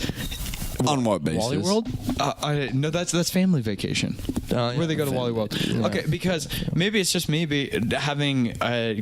On what basis? Wally World? no, that's Family Vacation. Yeah, Where they go to Wally World. Yeah. Okay, because maybe it's just me having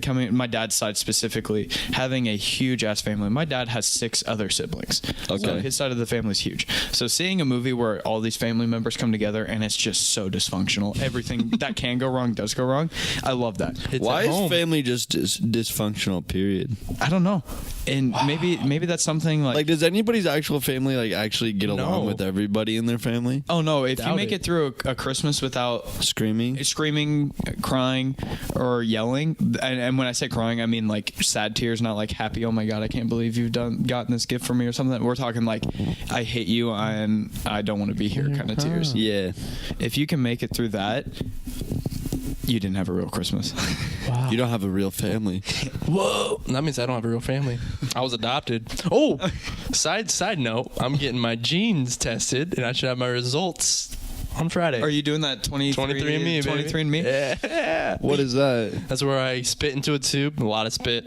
coming my dad's side specifically having a huge ass family. My dad has 6 other siblings. Okay. So his side of the family is huge. So seeing a movie where all these family members come together and it's just so dysfunctional, everything that can go wrong does go wrong. I love that. It's Why at is home. family just dysfunctional? Period. I don't know. And maybe that's something Like, does anybody's actual family like actually get along No. with everybody in their family? oh no, if you Doubt make it. it through a Christmas without Screaming? screaming, crying, or yelling, and when I say crying, I mean like sad tears, not like happy. Oh my god, I can't believe you've gotten this gift for me or something. We're talking like I hate you and I don't want to be here kind of tears. Yeah. If you can make it through that, you didn't have a real Christmas. Wow. You don't have a real family. Whoa. That means I don't have a real family. I was adopted. Oh, side note, I'm getting my genes tested, and I should have my results on Friday. Are you doing that 23andMe, 23andMe? Yeah. What is that? That's where I spit into a tube, a lot of spit,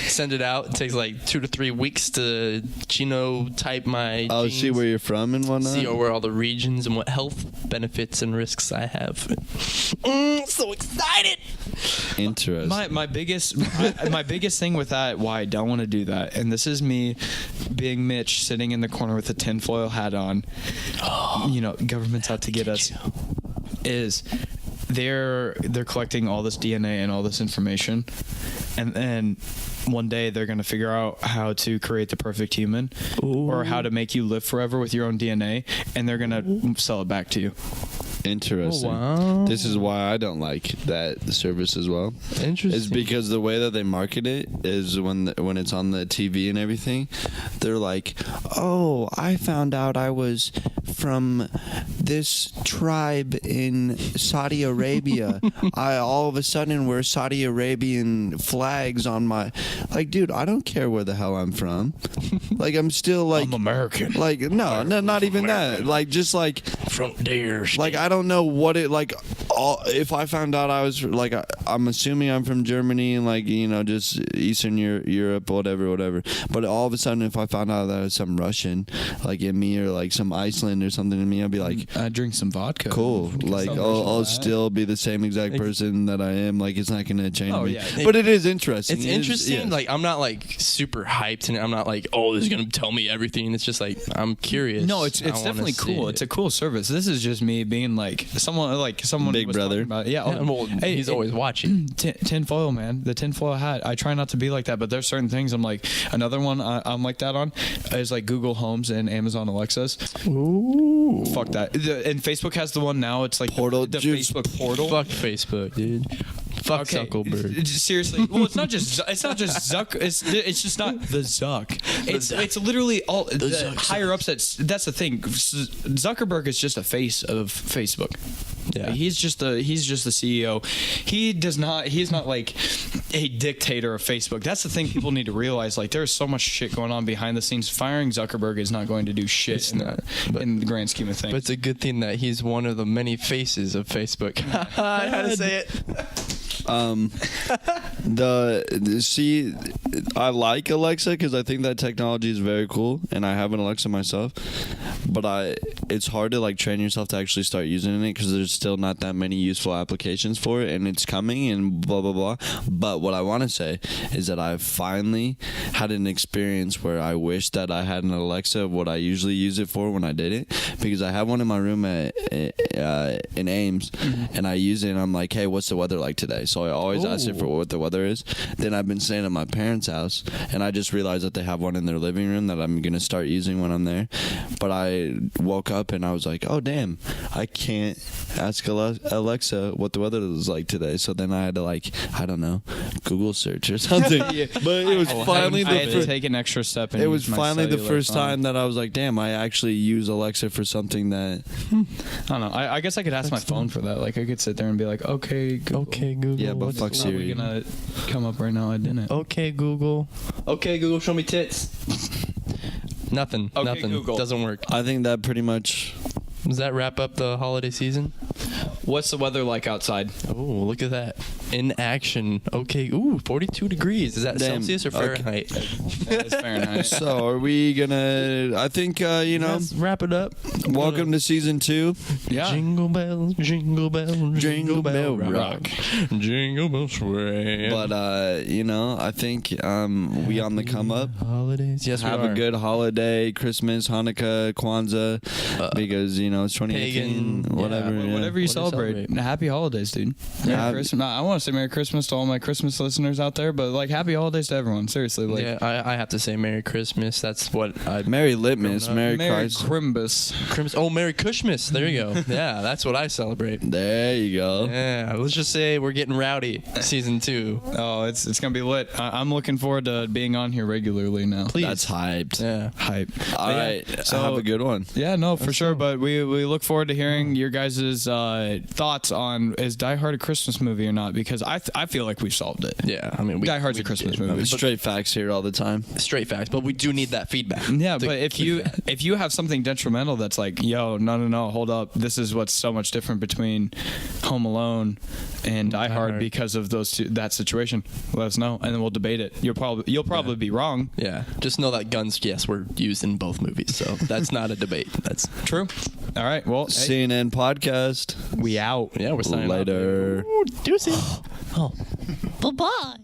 send it out. It takes like 2 to 3 weeks to genotype my Oh, genes, see where you're from and whatnot? see where all the regions and what health benefits and risks I have. So excited! Interesting. My biggest thing with that, why I don't want to do that, and this is me being Mitch sitting in the corner with a tinfoil hat on. You know, government's out to get us. Is they're collecting all this DNA and all this information, and then one day they're gonna figure out how to create the perfect human, or how to make you live forever with your own DNA, and they're gonna sell it back to you. Interesting. Oh, wow. This is why I don't like that service as well. Interesting. It's because the way that they market it is when it's on the TV and everything, they're like, "Oh, I found out I was from this tribe in Saudi Arabia. I all of a sudden wear Saudi Arabian flags on my like, dude, I don't care where the hell I'm from. Like, I'm still like I'm American. Like, no, not even that. Like, just like Frontier. like I don't know what it like. If I found out I was like, I'm assuming I'm from Germany and like, you know, just Eastern Europe, whatever. But all of a sudden, if I found out that I was some Russian like in me or like some Iceland or something in me, I'd be like, I drink some vodka. cool. Like I'll that. still be the same exact person that I am. Like it's not gonna change Oh, me. yeah. But it is interesting. It's It is- interesting. yes. Like I'm not like super hyped, and I'm not like, oh, this is gonna tell me everything. It's just like I'm curious. No, it's I wanna definitely see cool. it. It's a cool service. This is just me being like someone Big was brother. talking about it. Yeah. Yeah, well, he's always watching. Tinfoil, man. The tinfoil hat. I try not to be like that, but there's certain things I'm like. Another one I'm like that on is like Google Homes and Amazon Alexas. Ooh. Fuck that. And Facebook has the one now. It's like Portal the juice. Facebook portal. Fuck Facebook, dude. Fuck Zuckerberg. Seriously. Well, it's not just Zuck. It's just not the Zuck. It's literally all the higher ups. That's the thing. Zuckerberg is just a face of Facebook. Yeah. He's just the CEO. He's not like a dictator of Facebook. That's the thing people need to realize. Like there's so much shit going on behind the scenes. Firing Zuckerberg is not going to do shit It's not, but- in the grand scheme of things. But it's a good thing that he's one of the many faces of Facebook. I had to say it. See, I like Alexa because I think that technology is very cool, and I have an Alexa myself. But it's hard to like train yourself to actually start using it because there's still not that many useful applications for it, and it's coming and blah blah blah. But what I want to say is that I've finally had an experience where I wish that I had an Alexa of what I usually use it for when I did it, because I have one in my room in Ames, and I use it and I'm like, hey, what's the weather like today? So I always ask it for what the weather is. Then I've been staying at my parents' house, and I just realized that they have one in their living room that I'm gonna start using when I'm there. But I woke up and I was like, oh damn, I can't ask Alexa what the weather is like today. So then I had to, like, I don't know, Google search or something. But it was finally I had to take an extra step. And it was use my finally the cellular first phone. time that I was like, damn, I actually use Alexa for something that. I don't know. I guess I could ask my phone for that. Like, I could sit there and be like, okay, Google. Okay, Google. Yeah, but what's fuck Probably Siri. gonna come up right now. I didn't. Okay, Google. Okay, Google, show me tits. Nothing. Okay, nothing. Google. Doesn't work. I think that pretty much. Does that wrap up the holiday season? What's the weather like outside? Oh, look at that. In action. Okay. Ooh, 42 degrees. Is that Damn. Celsius or Okay. Fahrenheit? That is Fahrenheit. So are we gonna? I think Let's wrap it up. Welcome to season 2. Yeah. Jingle bells, jingle bells, Jingle bell rock. Jingle bells swing. But I think we on the come up. Holidays. Yes, Have we are. a good holiday, Christmas, Hanukkah, Kwanzaa, because it's 2018, pagan, whatever. yeah, yeah. Whatever you celebrate. Happy holidays, dude. Merry Yeah. Christmas. No, I want to say Merry Christmas to all my Christmas listeners out there, but like Happy Holidays to everyone. Seriously, like Yeah, I have to say Merry Christmas. That's what I. Merry Litmus, Growing up. Merry Merry Christ. Crimbus. Oh, Merry Christmas. There you go. Yeah, that's what I celebrate. There you go. Yeah, let's just say we're getting rowdy. Season 2. Oh, it's gonna be lit. I'm looking forward to being on here regularly now. Please. That's hyped. Yeah. Hype. All right, so- have a good one. Yeah, no, for sure. But we look forward to hearing your guys' thoughts on is Die Hard a Christmas movie or not, because I feel like we've solved it. Yeah, I mean, Die Hard's a Christmas movie. Straight facts here all the time. Straight facts, but we do need that feedback. Yeah, to but keep that. if you have something detrimental that's like, yo, no, hold up, this is what's so much different between Home Alone and Die Hard because of that situation, let us know, and then we'll debate it. You'll probably be wrong. Yeah, just know that guns, yes, were used in both movies, so that's not a debate. That's True. All right. Well, hey, CNN podcast. we out. yeah, we're signing off. Later. Deuces. Bye-bye.